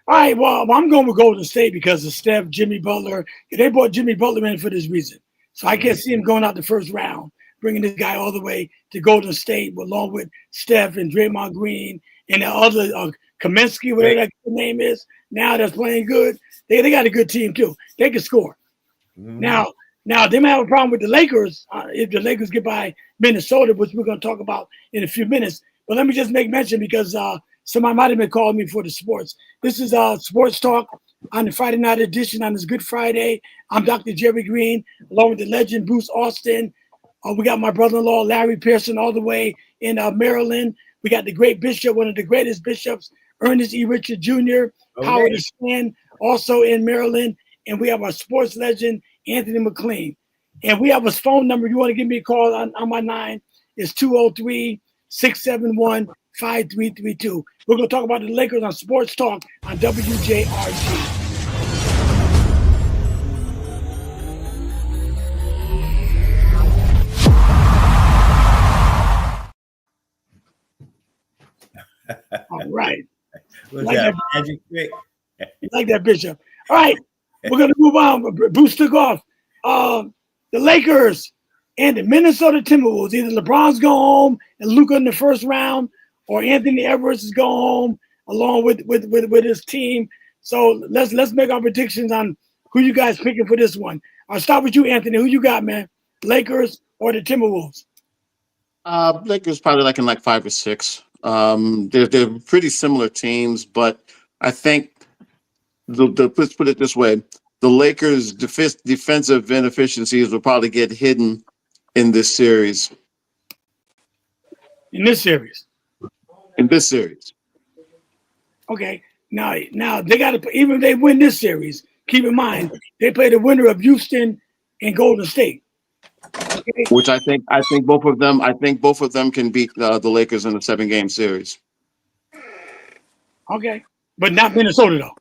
[SPEAKER 2] All right, well, I'm going with Golden State because of Steph, Jimmy Butler. They brought Jimmy Butler in for this reason, so I can't see him going out the first round, bringing this guy all the way to Golden State, along with Steph and Draymond Green and the other Kaminsky, whatever that name is, now that's playing good. They got a good team too. They can score. Mm-hmm. Now they may have a problem with the Lakers if the Lakers get by Minnesota, which we're going to talk about in a few minutes. But let me just make mention because somebody might have been calling me for the sports. This is Sports Talk on the Friday night edition on this Good Friday. I'm Dr. Jerry Green, along with the legend Bruce Austin. We got my brother-in-law, Larry Pearson, all the way in Maryland. We got the great bishop, one of the greatest bishops, Ernest E. Richard Jr., Howard Stan, also in Maryland. And we have our sports legend, Anthony McLean. And we have a phone number. You want to give me a call on my 9. It's 203-671-5332. We're going to talk about the Lakers on Sports Talk on WJRG. All right. Like that, Bishop. All right. We're going to move on. Bruce took off. The Lakers and the Minnesota Timberwolves. Either LeBron's going home and Luka in the first round, or Anthony Edwards is going home along with his team. So let's make our predictions on who you guys picking for this one. I'll start with you, Anthony. Who you got, man? Lakers or the Timberwolves?
[SPEAKER 5] Lakers probably like in 5 or 6. They're pretty similar teams, but I think let's put it this way: the Lakers' defensive inefficiencies will probably get hidden in this series.
[SPEAKER 2] In this series. Okay. Now they got to, even if they win this series, keep in mind they play the winner of Houston and Golden State. Okay.
[SPEAKER 5] Which I think both of them can beat the Lakers in a 7-game series.
[SPEAKER 2] Okay, but not Minnesota though.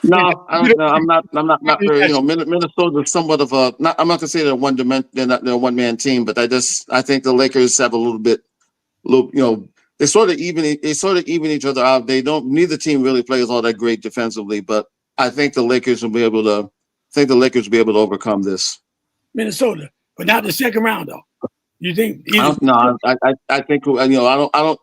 [SPEAKER 5] No, I don't, no, I'm not. I'm not very. You know, Minnesota's somewhat of a. Not, I'm not gonna say they're one dimension. They're a one man team, but I think the Lakers have a little bit. You know, they sort of even each other out. They don't. Neither team really plays all that great defensively, but I think the Lakers will be able to. Overcome this.
[SPEAKER 2] Minnesota, but not the second round though. You think?
[SPEAKER 5] I think you know. I don't.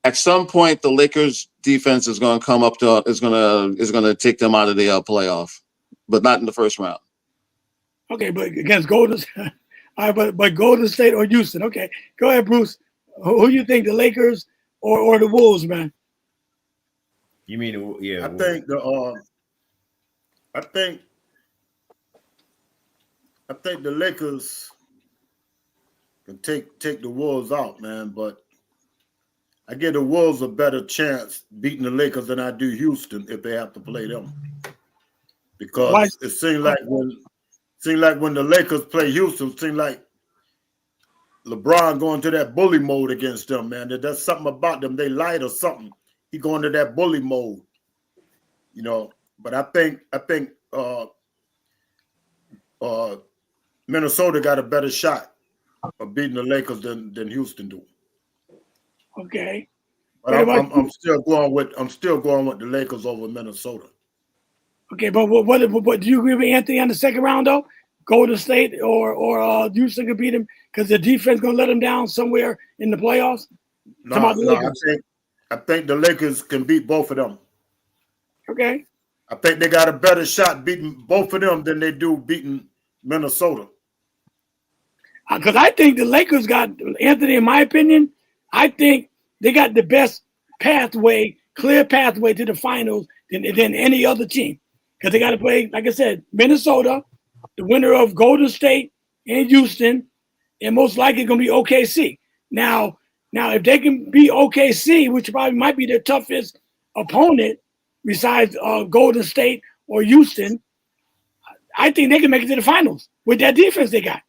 [SPEAKER 5] At some point, the Lakers defense is going to come up to is going to take them out of the playoff, but not in the first round.
[SPEAKER 2] Okay, but against Golden, all right, but Golden State or Houston. Okay, go ahead, Bruce. Who you think, the Lakers or the Wolves, man?
[SPEAKER 3] You mean yeah?
[SPEAKER 6] I think the Lakers can take the Wolves out, man, but I give the Wolves a better chance beating the Lakers than I do Houston if they have to play them. Because it seems like when the Lakers play Houston, it seems like LeBron going to that bully mode against them, man. There's something about them. They light or something. He going to that bully mode. You know, but I think Minnesota got a better shot of beating the Lakers than Houston do.
[SPEAKER 2] Okay,
[SPEAKER 6] but I'm still going with the Lakers over Minnesota.
[SPEAKER 2] Okay, but what do you agree with Anthony on the second round though? Golden State or Houston could beat him because the defense gonna let them down somewhere in the playoffs.
[SPEAKER 6] No, I think the Lakers can beat both of them.
[SPEAKER 2] Okay,
[SPEAKER 6] I think they got a better shot beating both of them than they do beating Minnesota.
[SPEAKER 2] Because I think the Lakers got, Anthony, in my opinion, I think they got the best clear pathway to the finals than any other team. Because they got to play, like I said, Minnesota, the winner of Golden State and Houston, and most likely going to be OKC. Now, if they can beat OKC, which probably might be their toughest opponent besides Golden State or Houston, I think they can make it to the finals with that defense they got.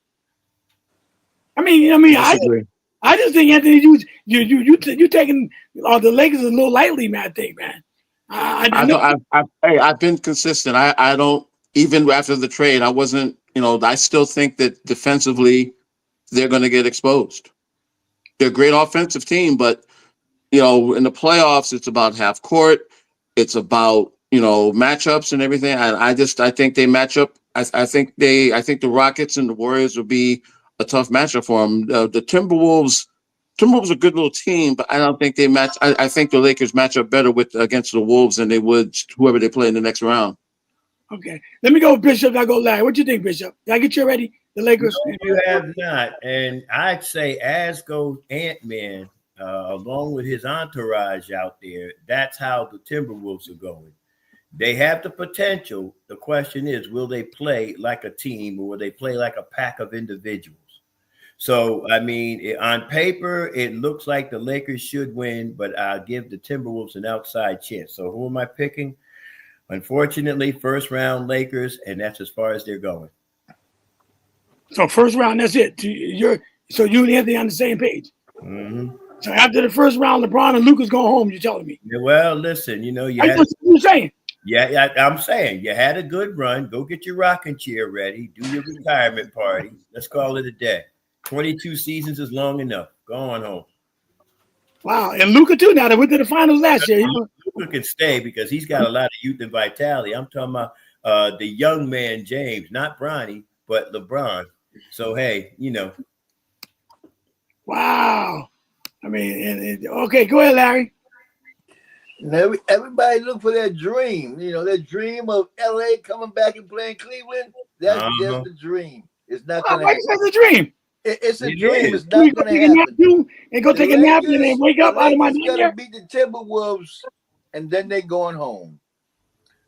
[SPEAKER 2] I just think, Anthony, you taking the Lakers a little lightly, man. I think, man.
[SPEAKER 5] I've been consistent. I don't, even after the trade, I wasn't. You know, I still think that defensively they're going to get exposed. They're a great offensive team, but you know, in the playoffs, it's about half court. It's about matchups and everything. I think they match up. I think the Rockets and the Warriors will be a tough matchup for them. The Timberwolves are a good little team, but I don't think they match. I think the Lakers match up better against the Wolves than they would whoever they play in the next round.
[SPEAKER 2] Okay, let me go with Bishop. I go Larry. What do you think, Bishop? Did I get you ready? The Lakers.
[SPEAKER 3] No, you have not, and I'd say as goes Ant-Man, along with his entourage out there. That's how the Timberwolves are going. They have the potential. The question is, will they play like a team or will they play like a pack of individuals? So, I mean, on paper, it looks like the Lakers should win, but I'll give the Timberwolves an outside chance. So who am I picking? Unfortunately, first round Lakers, and that's as far as they're going.
[SPEAKER 2] So first round, that's it. You and Anthony on the same page.
[SPEAKER 3] Mm-hmm.
[SPEAKER 2] So after the first round, LeBron and Lucas go home. You're telling me?
[SPEAKER 3] Well, listen,
[SPEAKER 2] you're saying.
[SPEAKER 3] Yeah, I'm saying you had a good run. Go get your rocking chair ready. Do your retirement party. Let's call it a day. 22 seasons is long enough. Go on home.
[SPEAKER 2] Wow, and Luka too. Now they went to the finals last year.
[SPEAKER 3] Luka can stay because he's got a lot of youth and vitality. I'm talking about the young man James, not Bronny, but LeBron. So hey,
[SPEAKER 2] Wow. I mean, okay, go ahead, Larry.
[SPEAKER 4] Everybody look for that dream. That dream of LA coming back and playing Cleveland. That's just a dream. It's not going to happen.
[SPEAKER 2] It's a dream.
[SPEAKER 4] It's a dream. It's not going to happen.
[SPEAKER 2] And go take a nap and then wake up out of my
[SPEAKER 4] nightmare. Got to beat the Timberwolves, and then they going home.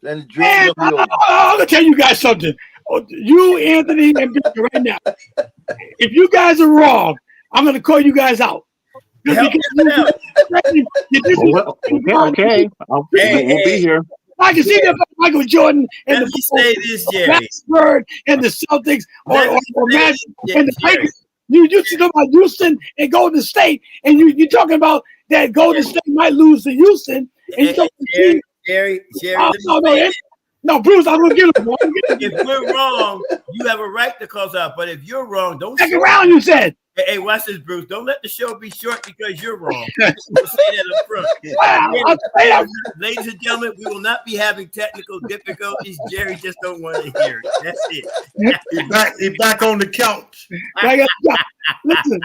[SPEAKER 4] Then the dream will be over.
[SPEAKER 2] I'm going to tell you guys something. You, Anthony, and Victor, right now. If you guys are wrong, I'm going to call you guys out.
[SPEAKER 5] Okay. We'll be here.
[SPEAKER 2] I can see that Michael Jordan and
[SPEAKER 3] the
[SPEAKER 2] Bird and the Celtics or Magic and the Lakers. You talking about Houston and Golden State, and you're talking about that Golden State might lose to Houston. And
[SPEAKER 3] Jerry,
[SPEAKER 2] No, Bruce, I'm gonna give him.
[SPEAKER 3] If we're wrong, you have a right to call us out. But if you're wrong, don't
[SPEAKER 2] Second round, you said.
[SPEAKER 3] Hey, watch this, Bruce. Don't let the show be short because you're wrong. We'll say that up front.
[SPEAKER 2] I'll say that.
[SPEAKER 3] Ladies and gentlemen, we will not be having technical difficulties. Jerry just don't want to hear it. That's it.
[SPEAKER 6] He back on the couch.
[SPEAKER 2] Listen,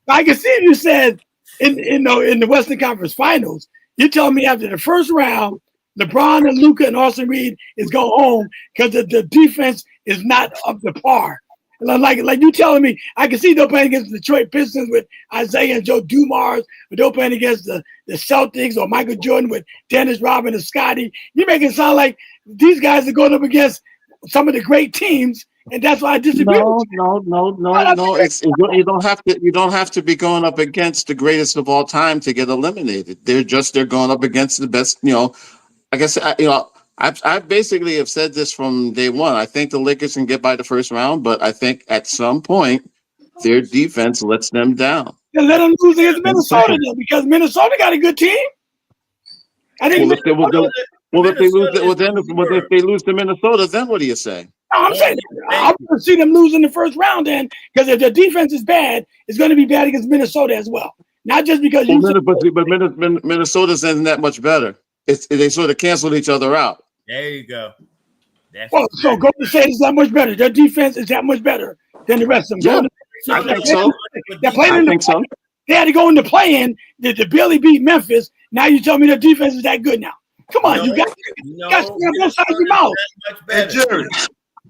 [SPEAKER 2] I can see you said in the Western Conference Finals. You telling me after the first round, LeBron and Luka and Austin Reed is go home because the defense is not up to par. Like you telling me, I can see they're playing against the Detroit Pistons with Isaiah and Joe Dumars, but they're playing against the Celtics or Michael Jordan with Dennis Rodman and Scotty. You make it sound like these guys are going up against some of the great teams, and that's why I disagree.
[SPEAKER 5] No. You don't have to be going up against the greatest of all time to get eliminated. They're going up against the best. Like I said, I basically have said this from day one. I think the Lakers can get by the first round, but I think at some point their defense lets them down.
[SPEAKER 2] Then let them lose against Minnesota then, because Minnesota got a good team. I think.
[SPEAKER 5] If they lose to Minnesota, then what do you say?
[SPEAKER 2] I'm saying I want to see them lose in the first round then, because if their defense is bad, it's going to be bad against Minnesota as well. Not just because
[SPEAKER 5] Minnesota's isn't that much better. They sort of canceled each other out.
[SPEAKER 3] There you go.
[SPEAKER 2] So Golden State is that much better. Their defense is that much better than the rest of them.
[SPEAKER 5] Yeah, I think so.
[SPEAKER 2] They had to go in the play-in to barely beat Memphis. Now you tell me their defense is that good now. Come on, you got to stay on both sides of your mouth.
[SPEAKER 6] Hey, Jerry.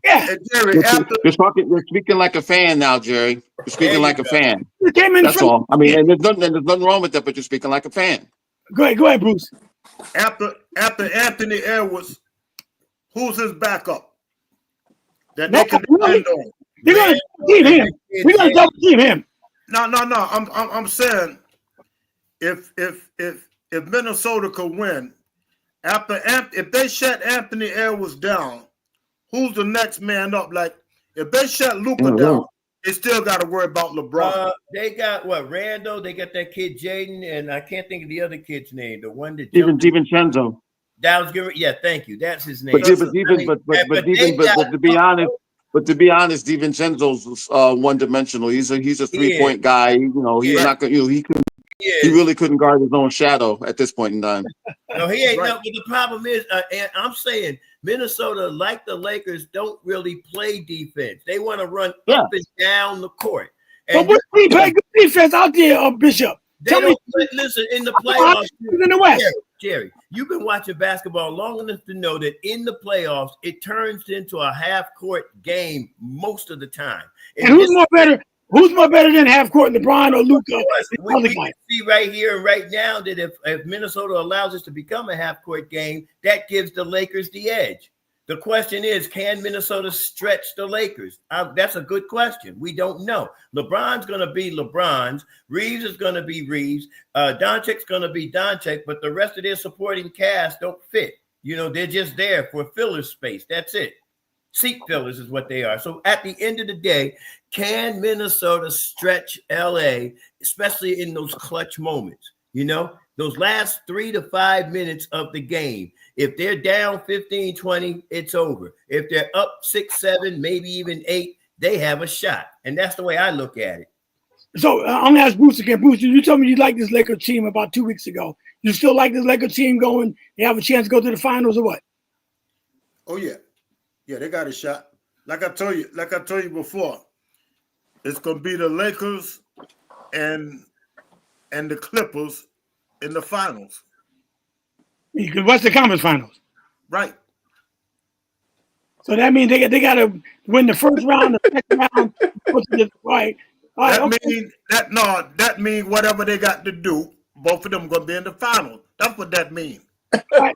[SPEAKER 2] Yeah.
[SPEAKER 6] Hey, Jerry,
[SPEAKER 5] you're speaking like a fan now, Jerry. You're speaking like a fan.
[SPEAKER 2] That's
[SPEAKER 5] all. I mean, and there's nothing wrong with that, but you're speaking like a fan.
[SPEAKER 2] Go ahead, Bruce.
[SPEAKER 6] After Anthony Edwards, who's his backup that they can depend on?
[SPEAKER 2] They're gonna team him. We're gonna double team him.
[SPEAKER 6] No. I'm saying if Minnesota could win, if they shut Anthony Edwards down, who's the next man up? Like if they shut Luka down, they still got to worry about LeBron.
[SPEAKER 3] They got Randall. They got that kid Jaden, and I can't think of the other kid's name. The one that
[SPEAKER 5] DiVincenzo.
[SPEAKER 3] That was good. Yeah, thank you. That's his name.
[SPEAKER 5] But to be honest, DiVincenzo's one-dimensional. He's a 3-point guy. He's not going. He really couldn't guard his own shadow at this point in time.
[SPEAKER 3] No, he ain't. Right. No, but the problem is, and I'm saying Minnesota, like the Lakers, don't really play defense. They want to run up and down the court. And
[SPEAKER 2] but we play good defense out there, Bishop.
[SPEAKER 3] Listen, in the playoffs,
[SPEAKER 2] in the West.
[SPEAKER 3] Jerry, you've been watching basketball long enough to know that in the playoffs, it turns into a half-court game most of the time.
[SPEAKER 2] And who's more better? Who's more better than half court, LeBron or Luka?
[SPEAKER 3] We can see right here and right now that if Minnesota allows us to become a half court game, that gives the Lakers the edge. The question is, can Minnesota stretch the Lakers? That's a good question. We don't know. LeBron's going to be LeBron's. Reeves is going to be Reeves. Doncic's going to be Doncic, but the rest of their supporting cast don't fit. They're just there for filler space. That's it. Seat fillers is what they are. So at the end of the day, can Minnesota stretch LA, especially in those clutch moments? Those last 3 to 5 minutes of the game. If they're down 15-20, it's over. If they're up 6, 7, maybe even 8, they have a shot. And that's the way I look at it.
[SPEAKER 2] So I'm gonna ask Bruce again. Bruce, you told me you liked this Lakers team about 2 weeks ago. You still like this Lakers team going? They have a chance to go to the finals or what?
[SPEAKER 6] Oh yeah. Yeah, they got a shot. Like I told you before, it's gonna be the Lakers and the Clippers in the finals.
[SPEAKER 2] Because Western Conference Finals.
[SPEAKER 6] Right.
[SPEAKER 2] So that means they got to win the first round, the second round. Right.
[SPEAKER 6] That means whatever they got to do, both of them gonna be in the finals. That's what that means.
[SPEAKER 2] Right.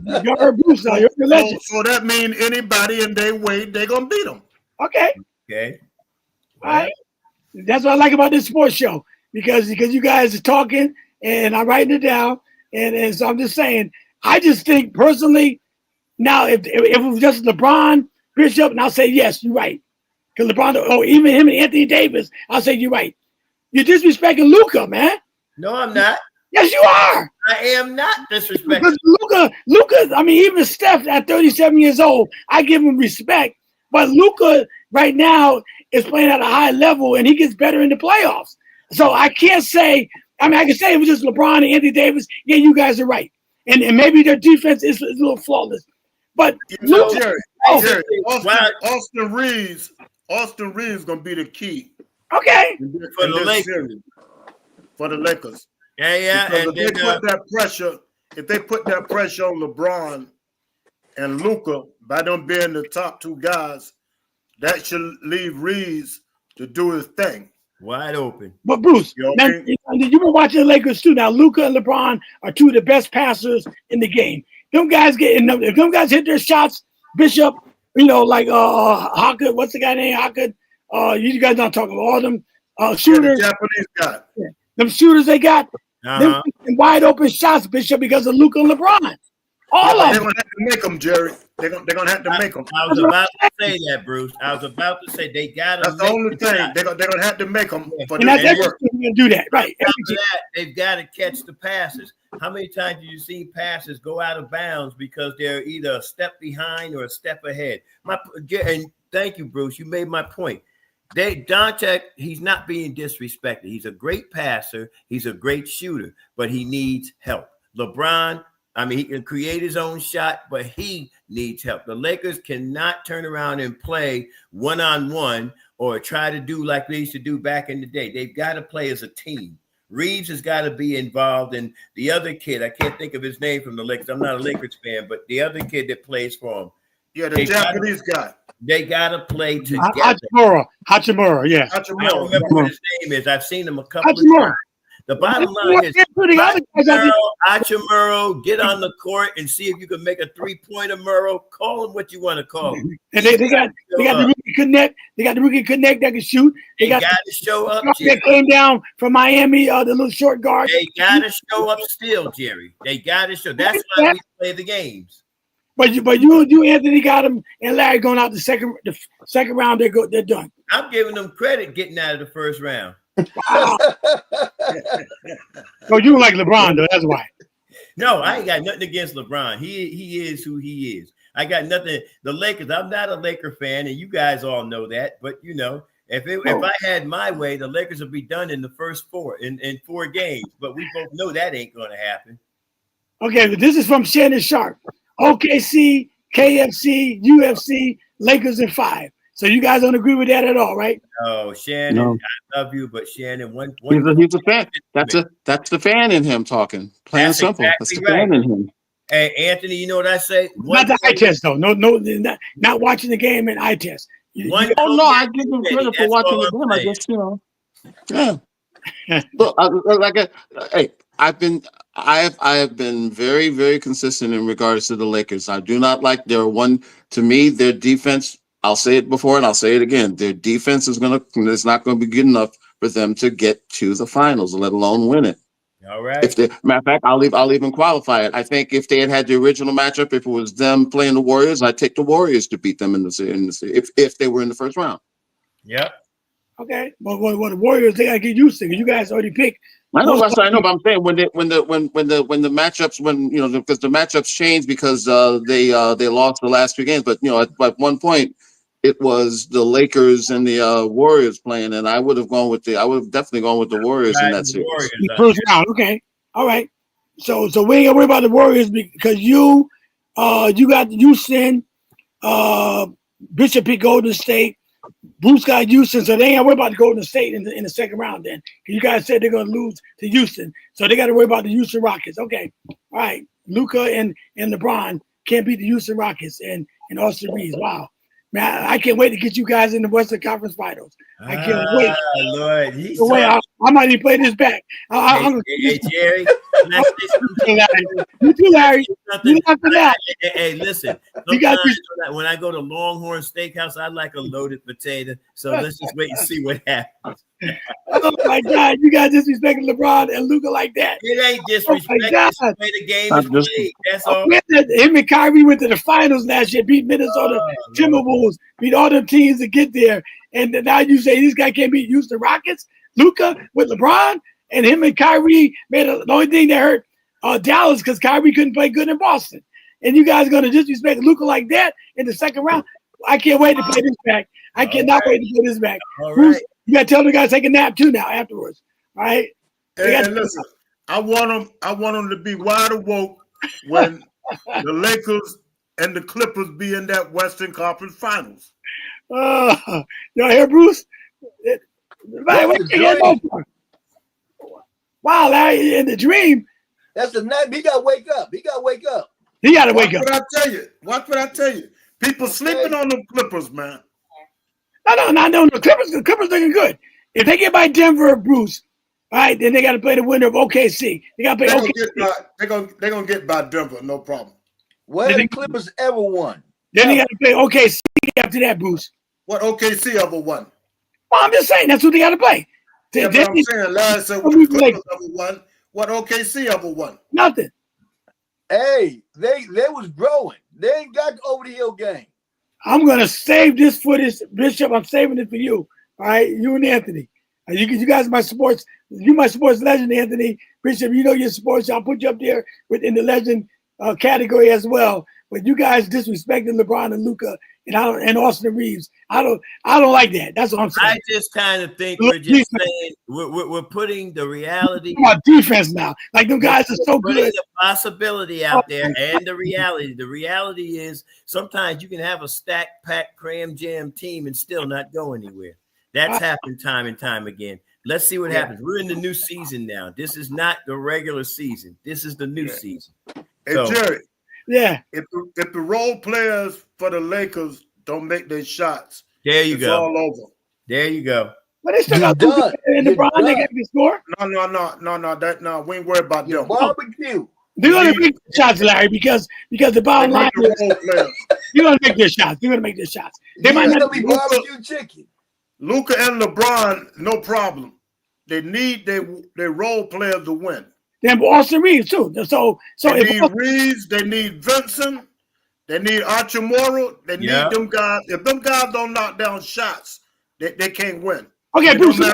[SPEAKER 2] You heard Bruce now. You're the legend.
[SPEAKER 6] So that means anybody in their way, they're gonna beat them.
[SPEAKER 2] Okay. All right. That's what I like about this sports show because you guys are talking and I'm writing it down and so I'm just saying. I just think personally, now if it was just LeBron, Bishop, and I'll say yes, you're right. Because LeBron, even him and Anthony Davis, I'll say you're right. You're disrespecting Luka, man.
[SPEAKER 3] No, I'm not.
[SPEAKER 2] Yes, you are.
[SPEAKER 3] I am not disrespecting.
[SPEAKER 2] Because Luka, I mean, even Steph at 37 years old, I give him respect. But Luka right now is playing at a high level, and he gets better in the playoffs. So I can't say, I mean, I can say it was just LeBron and Anthony Davis. Yeah, you guys are right. And maybe their defense is a little flawless. But Luka,
[SPEAKER 6] Jerry, Austin Reeves gonna be the key.
[SPEAKER 2] Okay.
[SPEAKER 3] For the Lakers.
[SPEAKER 6] For the Lakers.
[SPEAKER 3] Yeah.
[SPEAKER 6] Because
[SPEAKER 3] And
[SPEAKER 6] if they put that pressure on LeBron and Luka by them being the top two guys, that should leave Reeves to do his thing.
[SPEAKER 3] Wide open.
[SPEAKER 2] But Bruce,
[SPEAKER 6] You know
[SPEAKER 2] now, you've been watching the Lakers too. Now Luka and LeBron are two of the best passers in the game. Them guys if them guys hit their shots, Bishop, like Hockett, what's the guy named Hockett? You guys not talking about all them shooters.
[SPEAKER 6] The Japanese guy.
[SPEAKER 2] Yeah. Them shooters they got, them wide open shots, Bishop, because of Luka and LeBron. All of them.
[SPEAKER 6] They're gonna have to make them, Jerry. They're gonna have to make them.
[SPEAKER 3] I was about to say that, Bruce. I was about to say they got to.
[SPEAKER 6] That's the only thing. They're gonna have to make them for
[SPEAKER 2] and
[SPEAKER 6] this
[SPEAKER 2] that's
[SPEAKER 6] work.
[SPEAKER 2] going to do that, right?
[SPEAKER 3] After that, they've got to catch the passes. How many times do you see passes go out of bounds because they're either a step behind or a step ahead? And thank you, Bruce. You made my point. Dante, he's not being disrespected. He's a great passer. He's a great shooter, but he needs help. LeBron, I mean, he can create his own shot, but he needs help. The Lakers cannot turn around and play one-on-one or try to do like they used to do back in the day. They've got to play as a team. Reeves has got to be involved, and the other kid, I can't think of his name from the Lakers. I'm not a Lakers fan, but the other kid that plays for him.
[SPEAKER 6] Yeah, the Japanese guy.
[SPEAKER 3] They got to play together.
[SPEAKER 2] Hachimura, yeah.
[SPEAKER 3] I don't remember what his name is. I've seen him a couple of times. The bottom line is, Hachimura, get on the court and see if you can make a three-pointer, Murrow. Call him what you want to call him.
[SPEAKER 2] And they got the rookie connect. They got the rookie connect that can shoot.
[SPEAKER 3] They got to show up.
[SPEAKER 2] That came down from Miami, the little short guard.
[SPEAKER 3] They got to show up still, Jerry. They got to show. That's why we play the games.
[SPEAKER 2] But you, Anthony, got him, and Larry going out the second round. They're done.
[SPEAKER 3] I'm giving them credit getting out of the first round.
[SPEAKER 2] Wow. So you like LeBron though? That's why.
[SPEAKER 3] No, I ain't got nothing against LeBron. He is who he is. I got nothing. The Lakers. I'm not a Laker fan, and you guys all know that. But if I had my way, the Lakers would be done in the first four in 4 games. But we both know that ain't going to happen.
[SPEAKER 2] Okay, but this is from Shannon Sharp. OKC, KFC, UFC, Lakers in 5. So you guys don't agree with that at all, right?
[SPEAKER 3] No, Shannon, no. I love you, but Shannon,
[SPEAKER 5] he's a fan. That's the fan in him talking. Plain and simple. Exactly that's the fan in him.
[SPEAKER 3] Hey, Anthony, you know what I say?
[SPEAKER 2] Not the eye test though. No, not watching the game and eye test.
[SPEAKER 5] I give him credit for watching the game. I guess yeah. Look, hey, I have been very, very consistent in regards to the Lakers. I do not like their defense. I'll say it before and I'll say it again. Their defense is not going to be good enough for them to get to the finals, let alone win it.
[SPEAKER 3] All right.
[SPEAKER 5] Matter of fact, I'll even qualify it. I think if they had the original matchup, if it was them playing the Warriors, I'd take the Warriors to beat them if they were in the first round.
[SPEAKER 3] Yep.
[SPEAKER 2] Okay. Well, the Warriors they gotta get used to it. You guys already picked.
[SPEAKER 5] I know, but I'm saying when the matchups because the matchups changed because they lost the last 2 games, but at one point it was the Lakers and the Warriors playing, and I would have definitely gone with the Warriors in that series.
[SPEAKER 2] First round, okay, all right. So we ain't gonna worry about the Warriors because you got Houston, Bishop picked Golden State. Bruce got Houston, so they ain't got to worry about the Golden State in the second round then. You guys said they're going to lose to Houston, so they got to worry about the Houston Rockets. Okay, all right. Luka and LeBron can't beat the Houston Rockets and Austin Reeves. Wow. Man, I can't wait to get you guys in the Western Conference Finals. I can't wait.
[SPEAKER 3] Lord,
[SPEAKER 2] I might even play this back.
[SPEAKER 3] Hey, Jerry.
[SPEAKER 2] You too, Larry. You after that.
[SPEAKER 3] Hey, listen. When I go to Longhorn Steakhouse, I like a loaded potato. So let's just wait and see what happens.
[SPEAKER 2] Oh my God, you guys disrespecting LeBron and Luka like that.
[SPEAKER 3] It ain't disrespect. It's the way the game is played. That's all.
[SPEAKER 2] Him and Kyrie went to the finals last year, beat Minnesota Timberwolves, beat all them teams to get there. And now you say this guy can't beat Houston Rockets, Luka with LeBron and him and Kyrie made the only thing that hurt Dallas because Kyrie couldn't play good in Boston. And you guys are going to disrespect Luka like that in the second round? I can't wait to play this back. I cannot wait to play this back.
[SPEAKER 3] All right.
[SPEAKER 2] You got to tell the guys to take a nap too now afterwards. All right?
[SPEAKER 6] And listen, I want them to be wide awoke when the Lakers and the Clippers be in that Western Conference Finals.
[SPEAKER 2] Y'all hear Bruce? Wow, Larry, in the dream.
[SPEAKER 4] That's the night. He got to wake up. He got to wake up.
[SPEAKER 2] He got to wake up.
[SPEAKER 6] Watch what I tell you. People sleeping on them Clippers, man.
[SPEAKER 2] No. The Clippers looking good. If they get by Denver, Bruce, all right, then they got to play the winner of OKC. They got to play OKC.
[SPEAKER 6] They're gonna get by Denver, no problem.
[SPEAKER 4] What have the Clippers ever won?
[SPEAKER 2] Then they got to play OKC after that, Bruce.
[SPEAKER 6] What OKC ever won?
[SPEAKER 2] Well, I'm just saying that's what they got to play.
[SPEAKER 6] Yeah, but I'm saying last said what the Clippers ever won. What OKC ever won?
[SPEAKER 2] Nothing.
[SPEAKER 4] Hey, they was growing. They ain't got the over the hill game.
[SPEAKER 2] I'm gonna save this for this, Bishop. I'm saving it for you. All right, you and Anthony. You guys are my sports. You my sports legend, Anthony. Bishop, you know your sports. I'll put you up there within the legend category as well. But you guys disrespecting LeBron and Luka and Austin Reeves. I don't like that. That's what I'm saying.
[SPEAKER 3] I just kind of think we're just saying we're putting the reality.
[SPEAKER 2] Come on, defense now. Like them guys are so
[SPEAKER 3] putting
[SPEAKER 2] good.
[SPEAKER 3] the possibility out there and the reality. The reality is sometimes you can have a stacked, packed, cram jam team and still not go anywhere. That's happened time and time again. Let's see what happens. We're in the new season now. This is not the regular season. This is the new season.
[SPEAKER 6] Hey, Jerry.
[SPEAKER 2] Yeah.
[SPEAKER 6] If the role players for the Lakers don't make their shots,
[SPEAKER 3] there you go.
[SPEAKER 6] All over.
[SPEAKER 3] There you go.
[SPEAKER 2] But they still got Luka and LeBron. They got to score.
[SPEAKER 6] No. We ain't worried about them.
[SPEAKER 4] Barbecue.
[SPEAKER 2] They're going to make the shots, Larry, because the bottom line is you're going to make their shots. They're going to make their shots. They might not
[SPEAKER 4] be barbecue chicken.
[SPEAKER 6] Luka and LeBron, no problem. They need their role players to win.
[SPEAKER 2] Then Austin Reeves too. So
[SPEAKER 6] they need Reeves, they need Vincent, they need Archimoro, they need them guys. If them guys don't knock down shots, they can't win.
[SPEAKER 2] Okay, Bruce.
[SPEAKER 6] No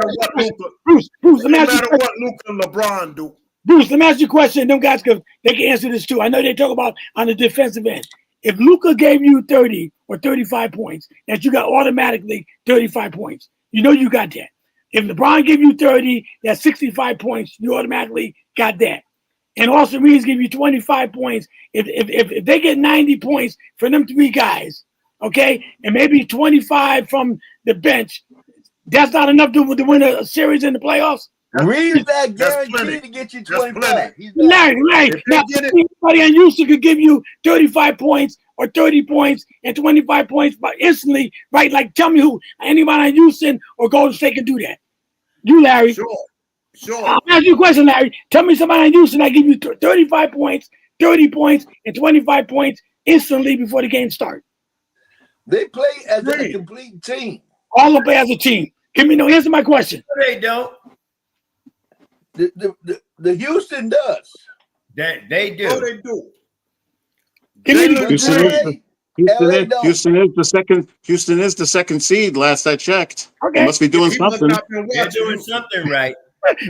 [SPEAKER 6] matter what Luka and LeBron do.
[SPEAKER 2] Bruce, let me ask you a question. Them guys can answer this too. I know they talk about on the defensive end. If Luka gave you 30 or 35 points, that you got automatically 35 points. You know you got that. If LeBron gave you 30, that's 65 points. You automatically got that. And Austin Reeves give you 25 points. If they get 90 points for them three guys, okay, and maybe 25 from the bench, that's not enough to win a series in the playoffs.
[SPEAKER 4] Reeves not guaranteed to get you 25.
[SPEAKER 2] Larry, now anybody on Houston could give you 35 points or 30 points and 25 points, but instantly, right? Like, tell me who anybody on Houston or Golden State can do that. You, Larry.
[SPEAKER 6] Sure.
[SPEAKER 2] I'll ask you a question, Larry. Tell me somebody on Houston that give you 35 points, 30 points, and 25 points instantly before the game starts.
[SPEAKER 4] They play as a complete team.
[SPEAKER 2] All of them play as a team. Give me answer my question.
[SPEAKER 3] They don't.
[SPEAKER 4] The Houston does.
[SPEAKER 3] They do.
[SPEAKER 6] Oh, they do.
[SPEAKER 5] Houston is the second seed. Last I checked.
[SPEAKER 2] Okay.
[SPEAKER 5] They must be doing something.
[SPEAKER 3] They're doing something right.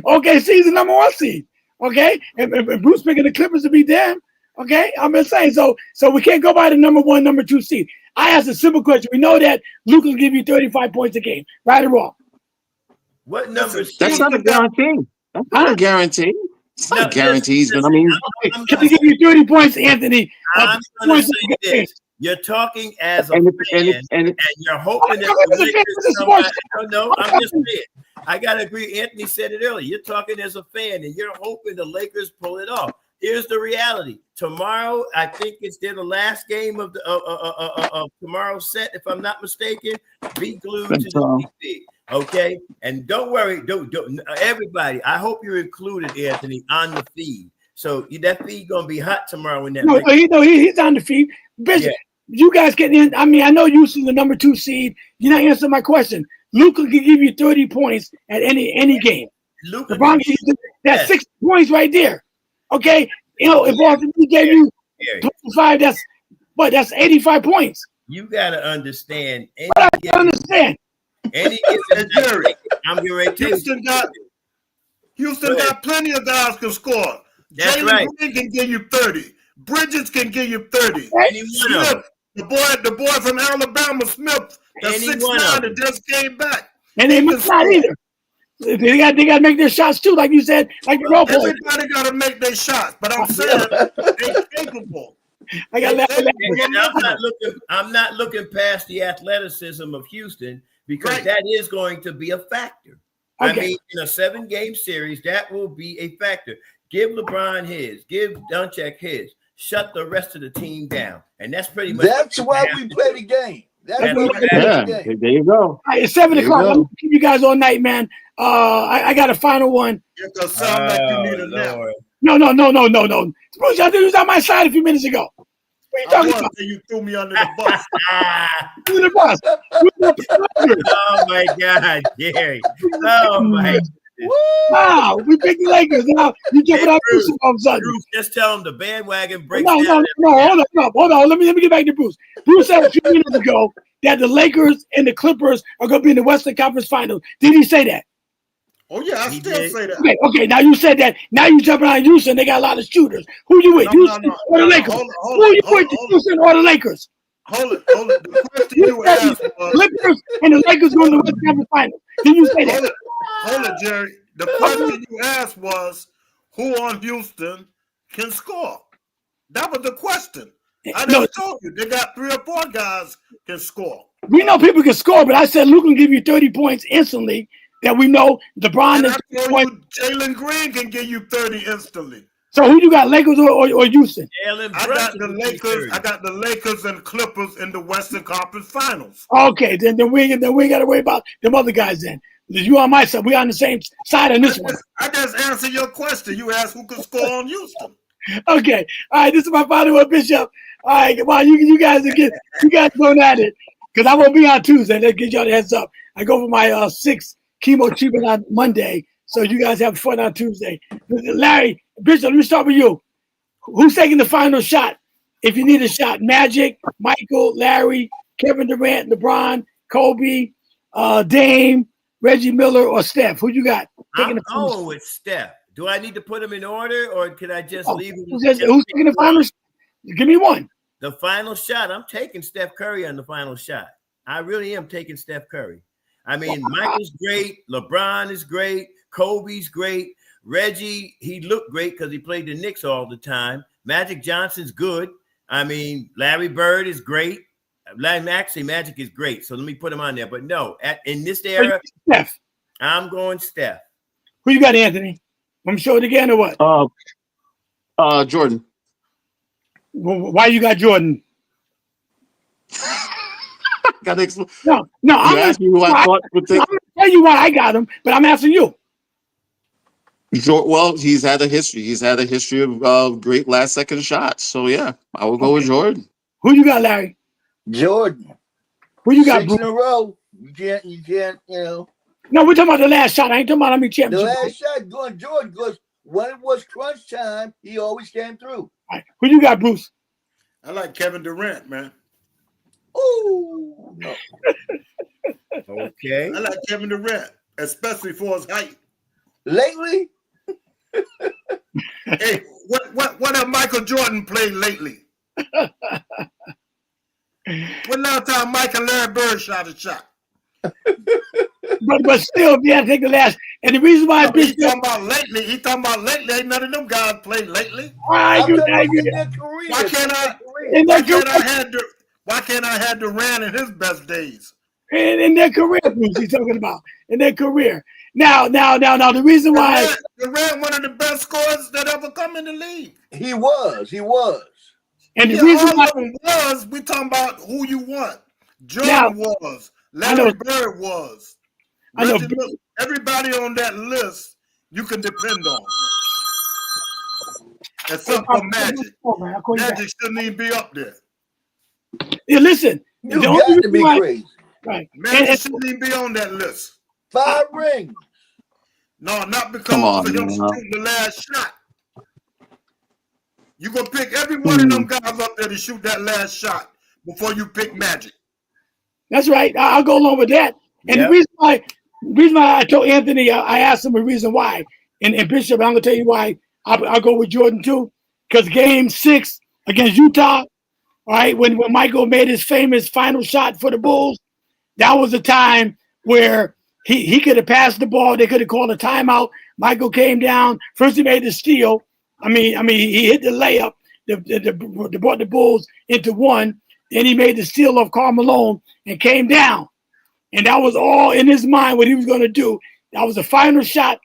[SPEAKER 2] Okay, seed's the number one seed. Okay, and Bruce picking the Clippers to be them. Okay, I'm just saying. So we can't go by the number one, number two seed. I asked a simple question. We know that Luka will give you 35 points a game, right or wrong?
[SPEAKER 3] What number?
[SPEAKER 5] That's not a guarantee. That's not a guarantee. It's not guarantees, but I mean,
[SPEAKER 2] can he give you 30 points, Anthony?
[SPEAKER 3] I'm going to say this. You're talking as a fan, and you're hoping that the Lakers no, I'm just saying. I got to agree. Anthony said it earlier. You're talking as a fan, and you're hoping the Lakers pull it off. Here's the reality. Tomorrow, I think it's the last game of tomorrow's set, if I'm not mistaken. Be glued to the TV. Okay, and don't worry, don't everybody. I hope you're included, Anthony, on the feed. So that feed gonna be hot tomorrow. When that
[SPEAKER 2] he's on the feed. Bishop, you guys getting in? I mean, I know Houston's the number two seed. You're not answering my question. Luka can give you 30 points at any game. LeBron gives you that's 60 points right there. Okay, if Austin gave you 25, that's 85 points.
[SPEAKER 3] You gotta understand.
[SPEAKER 2] Understand.
[SPEAKER 3] I'm getting ready to tell you.
[SPEAKER 6] Houston got plenty of guys can score.
[SPEAKER 3] That's right.
[SPEAKER 6] Green can give you 30. Bridges can give you 30.
[SPEAKER 3] Any one of them.
[SPEAKER 6] The boy from Alabama, Smith, that's 6'9", that just came back.
[SPEAKER 2] And they must not either. They got to make their shots too, like you said, like the role players.
[SPEAKER 6] Everybody got to make their shots, but I'm saying they're capable.
[SPEAKER 2] I'm
[SPEAKER 3] not looking past the athleticism of Houston because that is going to be a factor. Okay. I mean, in a 7-game series, that will be a factor. Give LeBron his, give Doncic his, shut the rest of the team down, and that's pretty much.
[SPEAKER 4] That's why we play the game. That's why we play the game.
[SPEAKER 5] There you go.
[SPEAKER 2] All right, it's 7 o'clock. I'm gonna keep you guys all night, man. I got a final one.
[SPEAKER 6] It does sound like you need a nap.
[SPEAKER 2] No. Bruce, I think you was on my side a few minutes ago. What are you talking about?
[SPEAKER 6] You threw me under the bus.
[SPEAKER 2] Under the bus.
[SPEAKER 3] Oh my God, Jerry. Oh my.
[SPEAKER 2] Wow, we picked the Lakers. Now you jumping out Bruce all of a sudden.
[SPEAKER 3] Bruce, just tell him the bandwagon breaks
[SPEAKER 2] down. Hold on. Let me get back to Bruce. Bruce said a few minutes ago that the Lakers and the Clippers are going to be in the Western Conference Finals. Did he say that?
[SPEAKER 6] Oh yeah, I still say that.
[SPEAKER 2] Okay. Now you said that. Now you jumping on Houston. They got a lot of shooters. Who you with? Houston or the Lakers? Who you with? Houston or the Lakers?
[SPEAKER 6] Hold it. The question you asked was
[SPEAKER 2] Clippers and the Lakers going to the Western Conference Finals. Did you say that?
[SPEAKER 6] Hold it, Jerry. The question you asked was, who on Houston can score? That was the question. I just told you they got 3 or 4 guys can score.
[SPEAKER 2] We know people can score, but I said Luke can give you 30 points instantly. That we know LeBron is.
[SPEAKER 6] Jalen Green can give you 30 instantly.
[SPEAKER 2] So who you got, Lakers or Houston?
[SPEAKER 6] I got the Lakers. I got the Lakers and Clippers in the Western Conference Finals.
[SPEAKER 2] Okay, then we ain't got to worry about them other guys then. You on my side. We on the same side on this one.
[SPEAKER 6] I just answered your question. You asked who could score on Houston.
[SPEAKER 2] Okay. All right. This is my final one, Bishop. All right. Come on. You guys going at it because I won't be on Tuesday. Let's get y'all the heads up. I go for my 6th chemo treatment on Monday, so you guys have fun on Tuesday. Larry, Bishop, let me start with you. Who's taking the final shot? If you need a shot, Magic, Michael, Larry, Kevin Durant, LeBron, Kobe, Dame, Reggie Miller, or Steph? Who you got?
[SPEAKER 3] I'm going with Steph. Do I need to put them in order, or can I just leave them?
[SPEAKER 2] Who's taking the final shot? Give me one.
[SPEAKER 3] The final shot. I'm taking Steph Curry on the final shot. I really am taking Steph Curry. I mean, Michael's great. LeBron is great. Kobe's great. Reggie, he looked great because he played the Knicks all the time. Magic Johnson's good. I mean, Larry Bird is great. Actually, Magic is great. So let me put him on there. But no, in this era,
[SPEAKER 2] Steph.
[SPEAKER 3] I'm going Steph.
[SPEAKER 2] Who you got, Anthony? I'm show it again or what?
[SPEAKER 5] Jordan.
[SPEAKER 2] Why you got Jordan?
[SPEAKER 5] No,
[SPEAKER 2] I'm going to tell you why I got him, but I'm asking you.
[SPEAKER 5] Well, he's had a history. He's had a history of great last-second shots. So yeah, I will go with Jordan.
[SPEAKER 2] Who you got, Larry?
[SPEAKER 4] Jordan.
[SPEAKER 2] Who you got,
[SPEAKER 4] 6 in a row. You can't,
[SPEAKER 2] No, we're talking about the last shot. I ain't talking about how many championships.
[SPEAKER 4] The last shot going Jordan because when it was crunch time, he always came through.
[SPEAKER 2] Right. Who you got, Bruce?
[SPEAKER 6] I like Kevin Durant, man.
[SPEAKER 4] Oh no.
[SPEAKER 3] Okay.
[SPEAKER 6] I like Kevin Durant, especially for his height.
[SPEAKER 4] Lately?
[SPEAKER 6] Hey, what have Michael Jordan played lately? When last time Mike and Larry Bird shot a shot?
[SPEAKER 2] but still, if you had to take the last, and the reason why
[SPEAKER 6] He talking about lately. Ain't none of them guys played lately.
[SPEAKER 2] I agree.
[SPEAKER 6] Why can't I have Durant in his best days?
[SPEAKER 2] In their career, Bruce, he's talking about in their career. Now, the reason why
[SPEAKER 6] Durant one of the best scorers that ever come in the league.
[SPEAKER 4] He was.
[SPEAKER 2] And the reason why
[SPEAKER 6] we talking about who you want. Jordan was. Larry Bird was. Everybody on that list you can depend on. Except for Magic. Magic shouldn't even be up there.
[SPEAKER 2] Yeah, listen.
[SPEAKER 4] You got to be crazy.
[SPEAKER 2] Right.
[SPEAKER 6] Magic shouldn't even be on that list.
[SPEAKER 4] 5 rings.
[SPEAKER 6] No, not because of him shooting the last shot. You gonna pick every one of them guys up there to shoot that last shot before you pick Magic.
[SPEAKER 2] That's right. I'll go along with that. And the reason why I told Anthony, I asked him a reason why. And Bishop, I'm gonna tell you why I'll go with Jordan too, because Game 6 against Utah, all right, when Michael made his famous final shot for the Bulls, that was a time where he could have passed the ball. They could have called a timeout. Michael came down. First, he made the steal. He hit the layup that brought the Bulls into one. Then he made the steal of Karl Malone and came down. And that was all in his mind what he was going to do. That was the final shot.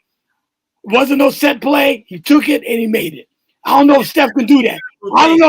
[SPEAKER 2] Wasn't no set play. He took it and he made it. I don't know if Steph can do that. I don't know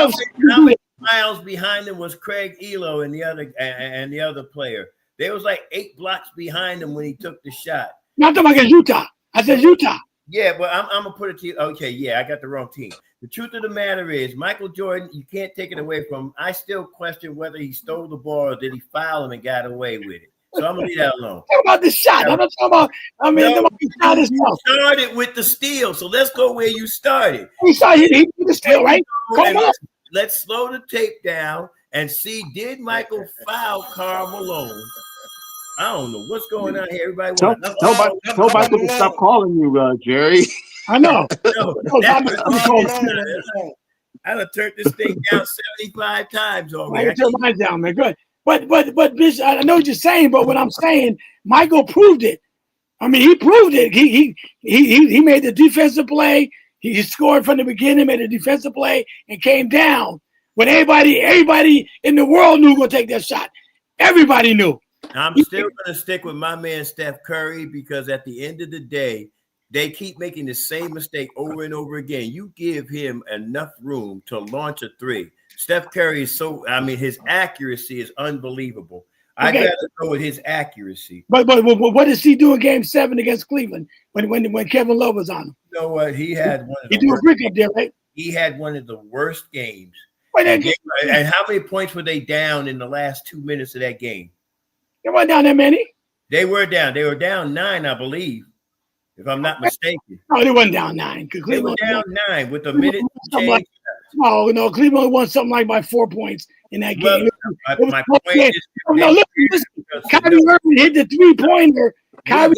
[SPEAKER 2] if Steph can do that.
[SPEAKER 3] Miles behind him was Craig Elo and the other player. There was like 8 blocks behind him when he took the shot.
[SPEAKER 2] Not talking about against Utah. I said Utah.
[SPEAKER 3] Yeah, but I'm gonna put it to you. Okay, yeah, I got the wrong team. The truth of the matter is, Michael Jordan, you can't take it away from him. I still question whether he stole the ball or did he foul him and got away with it. So I'm gonna leave that alone.
[SPEAKER 2] Talk about the shot. I'm not talking about.
[SPEAKER 3] You started with the steal, so let's go where you started.
[SPEAKER 2] He did the steal, right? Come on.
[SPEAKER 3] Let's slow the tape down and see, did Michael foul Karl Malone? I don't know what's going on here. Everybody
[SPEAKER 5] Tell Michael to stop calling you, Jerry.
[SPEAKER 2] I know.
[SPEAKER 3] I done turned this thing down 75 times already.
[SPEAKER 2] I turn mine down, man. Good. But Bishop, I know what you're saying, but what I'm saying, Michael proved it. I mean, he proved it. He made the defensive play. He scored from the beginning, made a defensive play, and came down when everybody in the world knew going to take that shot. Everybody knew.
[SPEAKER 3] I'm still going to stick with my man Steph Curry because at the end of the day, they keep making the same mistake over and over again. You give him enough room to launch a three. Steph Curry is his accuracy is unbelievable. Okay. I'd rather go with his accuracy.
[SPEAKER 2] But what does he do in Game 7 against Cleveland when Kevin Love was on him?
[SPEAKER 3] You know what? He had one of the
[SPEAKER 2] worst. A brick up there, right?
[SPEAKER 3] He had one of the worst games. And how many points were they down in the last 2 minutes of that game?
[SPEAKER 2] They weren't down that many.
[SPEAKER 3] They were down. They were down 9, I believe, if I'm not mistaken.
[SPEAKER 2] No, they weren't down 9.
[SPEAKER 3] They were down 9 with a minute.
[SPEAKER 2] No, Cleveland won something like by 4 points in that game.
[SPEAKER 3] My point is,
[SPEAKER 2] listen. Kyrie Irving hit the 3-pointer. Kyrie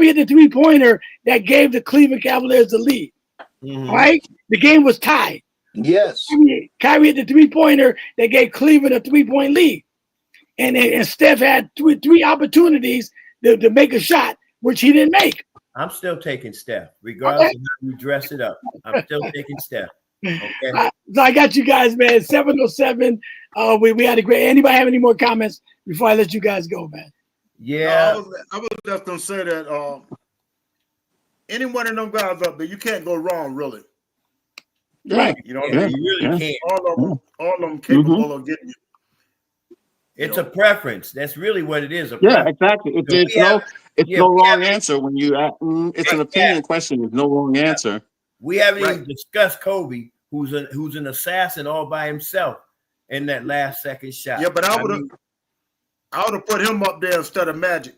[SPEAKER 2] hit the 3-pointer that gave the Cleveland Cavaliers the lead. Mm-hmm. Right? The game was tied.
[SPEAKER 4] Yes.
[SPEAKER 2] Kyrie hit the 3-pointer that gave Cleveland a 3-point lead. And Steph had three opportunities to make a shot, which he didn't make.
[SPEAKER 3] I'm still taking Steph, regardless of how you dress it up. I'm still taking Steph. Okay.
[SPEAKER 2] So I got you guys, man. 7:07. We had a great. Anybody have any more comments before I let you guys go, man?
[SPEAKER 3] Yeah.
[SPEAKER 6] I was just gonna say that any one of them guys up there, you can't go wrong, really.
[SPEAKER 2] Right.
[SPEAKER 3] You know, you really can't.
[SPEAKER 6] All of them capable of getting you.
[SPEAKER 3] It's a preference. That's really what it is.
[SPEAKER 5] Exactly. It's no wrong answer when you. It's an opinion question. There's no wrong answer.
[SPEAKER 3] We haven't even discussed Kobe, who's an assassin all by himself in that last second shot.
[SPEAKER 6] Yeah, but I would have put him up there instead of Magic.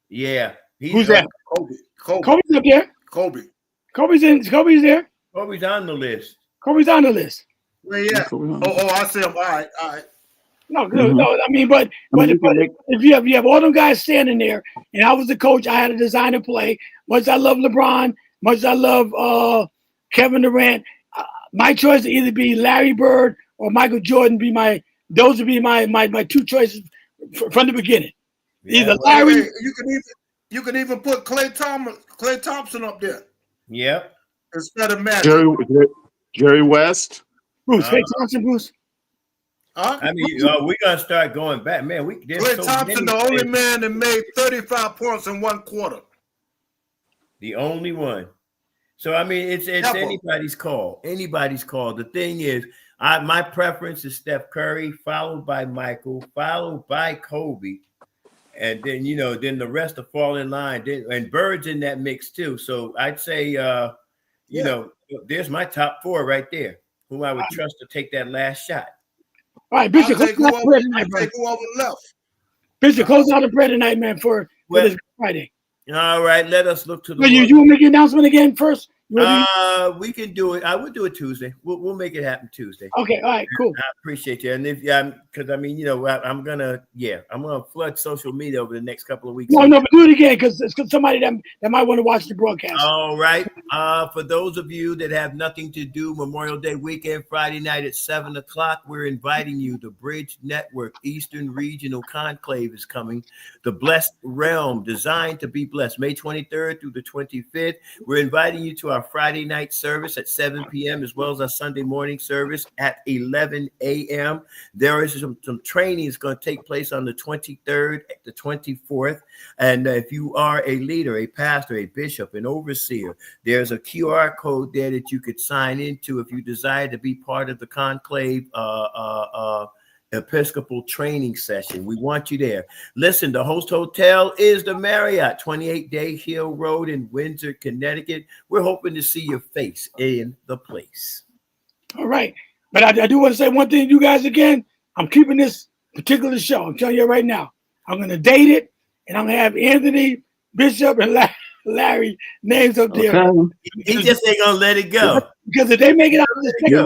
[SPEAKER 3] Yeah.
[SPEAKER 2] Who's that?
[SPEAKER 6] Kobe.
[SPEAKER 2] Kobe's up there. Kobe's there.
[SPEAKER 3] Kobe's on the list.
[SPEAKER 6] Well, yeah. I see him. All right.
[SPEAKER 2] No. I mean, but if you have all them guys standing there, and I was the coach, I had to design a play. Much as I love LeBron, much as I love Kevin Durant, my choice would either be Larry Bird or Michael Jordan. Those would be my two choices from the beginning. Either Larry.
[SPEAKER 6] You can even put Klay Thompson up there.
[SPEAKER 3] Yep.
[SPEAKER 6] Instead of Magic.
[SPEAKER 5] Jerry West.
[SPEAKER 2] Bruce. Klay Thompson. Bruce.
[SPEAKER 3] I mean, we're gonna start going back, man.
[SPEAKER 6] Klay Thompson, the only man that made 35 points in one quarter.
[SPEAKER 3] The only one. So I mean, it's anybody's call. Anybody's call. The thing is, my preference is Steph Curry, followed by Michael, followed by Kobe, and then then the rest will fall in line. And Bird's in that mix too. So I'd say, there's my top 4 right there, whom I would trust to take that last shot.
[SPEAKER 2] All right, Bishop, close out the bread tonight, Bishop, close out the bread tonight, man, for this Friday.
[SPEAKER 3] All right, let us look to the.
[SPEAKER 2] You want to make your announcement again first?
[SPEAKER 3] We can do it. I would do it Tuesday. We'll make it happen Tuesday.
[SPEAKER 2] Okay, all right, cool.
[SPEAKER 3] I appreciate you. And if because I mean, I'm gonna flood social media over the next couple of weeks.
[SPEAKER 2] No, but do it again because it's somebody that might want to watch the broadcast.
[SPEAKER 3] All right. For those of you that have nothing to do, Memorial Day weekend, Friday night at 7:00, we're inviting you. The Bridge Network Eastern Regional Conclave is coming. The Blessed Realm, designed to be blessed, May 23rd through the 25th. We're inviting you to our Friday night service at 7 p.m. as well as our Sunday morning service at 11 a.m. There is some training is going to take place on the 23rd, the 24th. And if you are a leader, a pastor, a bishop, an overseer, there's a QR code there that you could sign into if you desire to be part of the conclave Episcopal training session. We want you there. Listen, the host hotel is the Marriott, 28 Day Hill Road in Windsor, Connecticut. We're hoping to see your face in the place.
[SPEAKER 2] All right. But I do want to say one thing to you guys again. I'm keeping this particular show. I'm telling you right now. I'm going to date it, and I'm going to have Anthony, Bishop, and Larry names up there.
[SPEAKER 5] Okay.
[SPEAKER 3] He just ain't going to let it go.
[SPEAKER 2] Because if they make it out of this picture,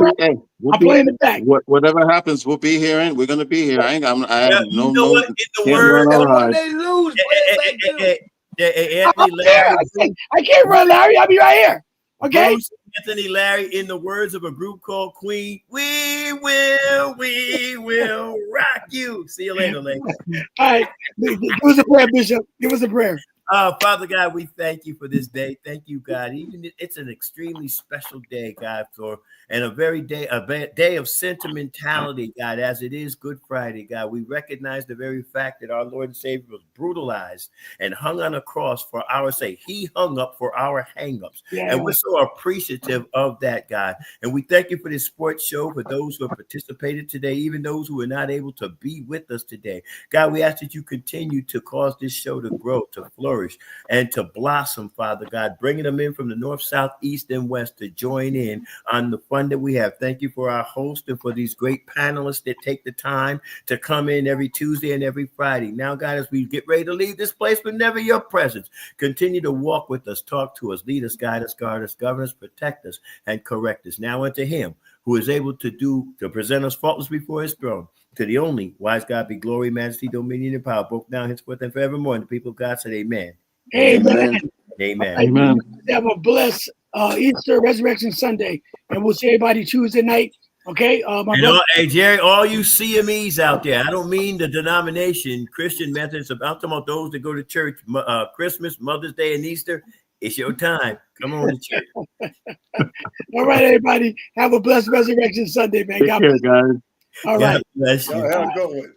[SPEAKER 2] I'm playing it back.
[SPEAKER 5] Whatever happens, we'll be here, and we're going to be here. I have
[SPEAKER 3] you know what? In the word,
[SPEAKER 4] When they lose,
[SPEAKER 3] Anthony, Larry,
[SPEAKER 2] I can't run, Larry. I'll be right here. Okay?
[SPEAKER 3] Bruce, Anthony, Larry, in the words of a group called Queen, we will rock you. See you later, ladies.
[SPEAKER 2] All right. Give us a prayer, Bishop. Give us a prayer.
[SPEAKER 3] Father God, we thank you for this day. Thank you, God. Even it's an extremely special day, God, and a day of sentimentality, God, as it is Good Friday, God. We recognize the very fact that our Lord and Savior was brutalized and hung on a cross for our sake. He hung up for our hang-ups. Yeah. And we're so appreciative of that, God. And we thank you for this sports show, for those who have participated today, even those who were not able to be with us today. God, we ask that you continue to cause this show to grow, to flourish, and to blossom, Father God, bringing them in from the north, south, east, and west to join in on the fun that we have. Thank you for our host and for these great panelists that take the time to come in every Tuesday and every Friday. Now, God, as we get ready to leave this place, but never your presence, continue to walk with us, talk to us, lead us, guide us, guard us, govern us, protect us, and correct us. Now unto him who is able to present us faultless before his throne. To the only wise God be glory, majesty, dominion, and power, both now, henceforth, and forevermore. And the people of God said, Amen.
[SPEAKER 2] Amen.
[SPEAKER 3] Amen.
[SPEAKER 5] Amen.
[SPEAKER 2] Have a blessed Easter Resurrection Sunday, and we'll see everybody Tuesday night. Okay.
[SPEAKER 3] Hey, Jerry, all you CMEs out there, I don't mean the denomination, Christian Methodists. I'm talking about those that go to church Christmas, Mother's Day, and Easter. It's your time. Come on to church.
[SPEAKER 2] All right, everybody. Have a blessed Resurrection Sunday, man.
[SPEAKER 5] Take care, guys.
[SPEAKER 2] All right.
[SPEAKER 3] God bless you.
[SPEAKER 6] Have a good one.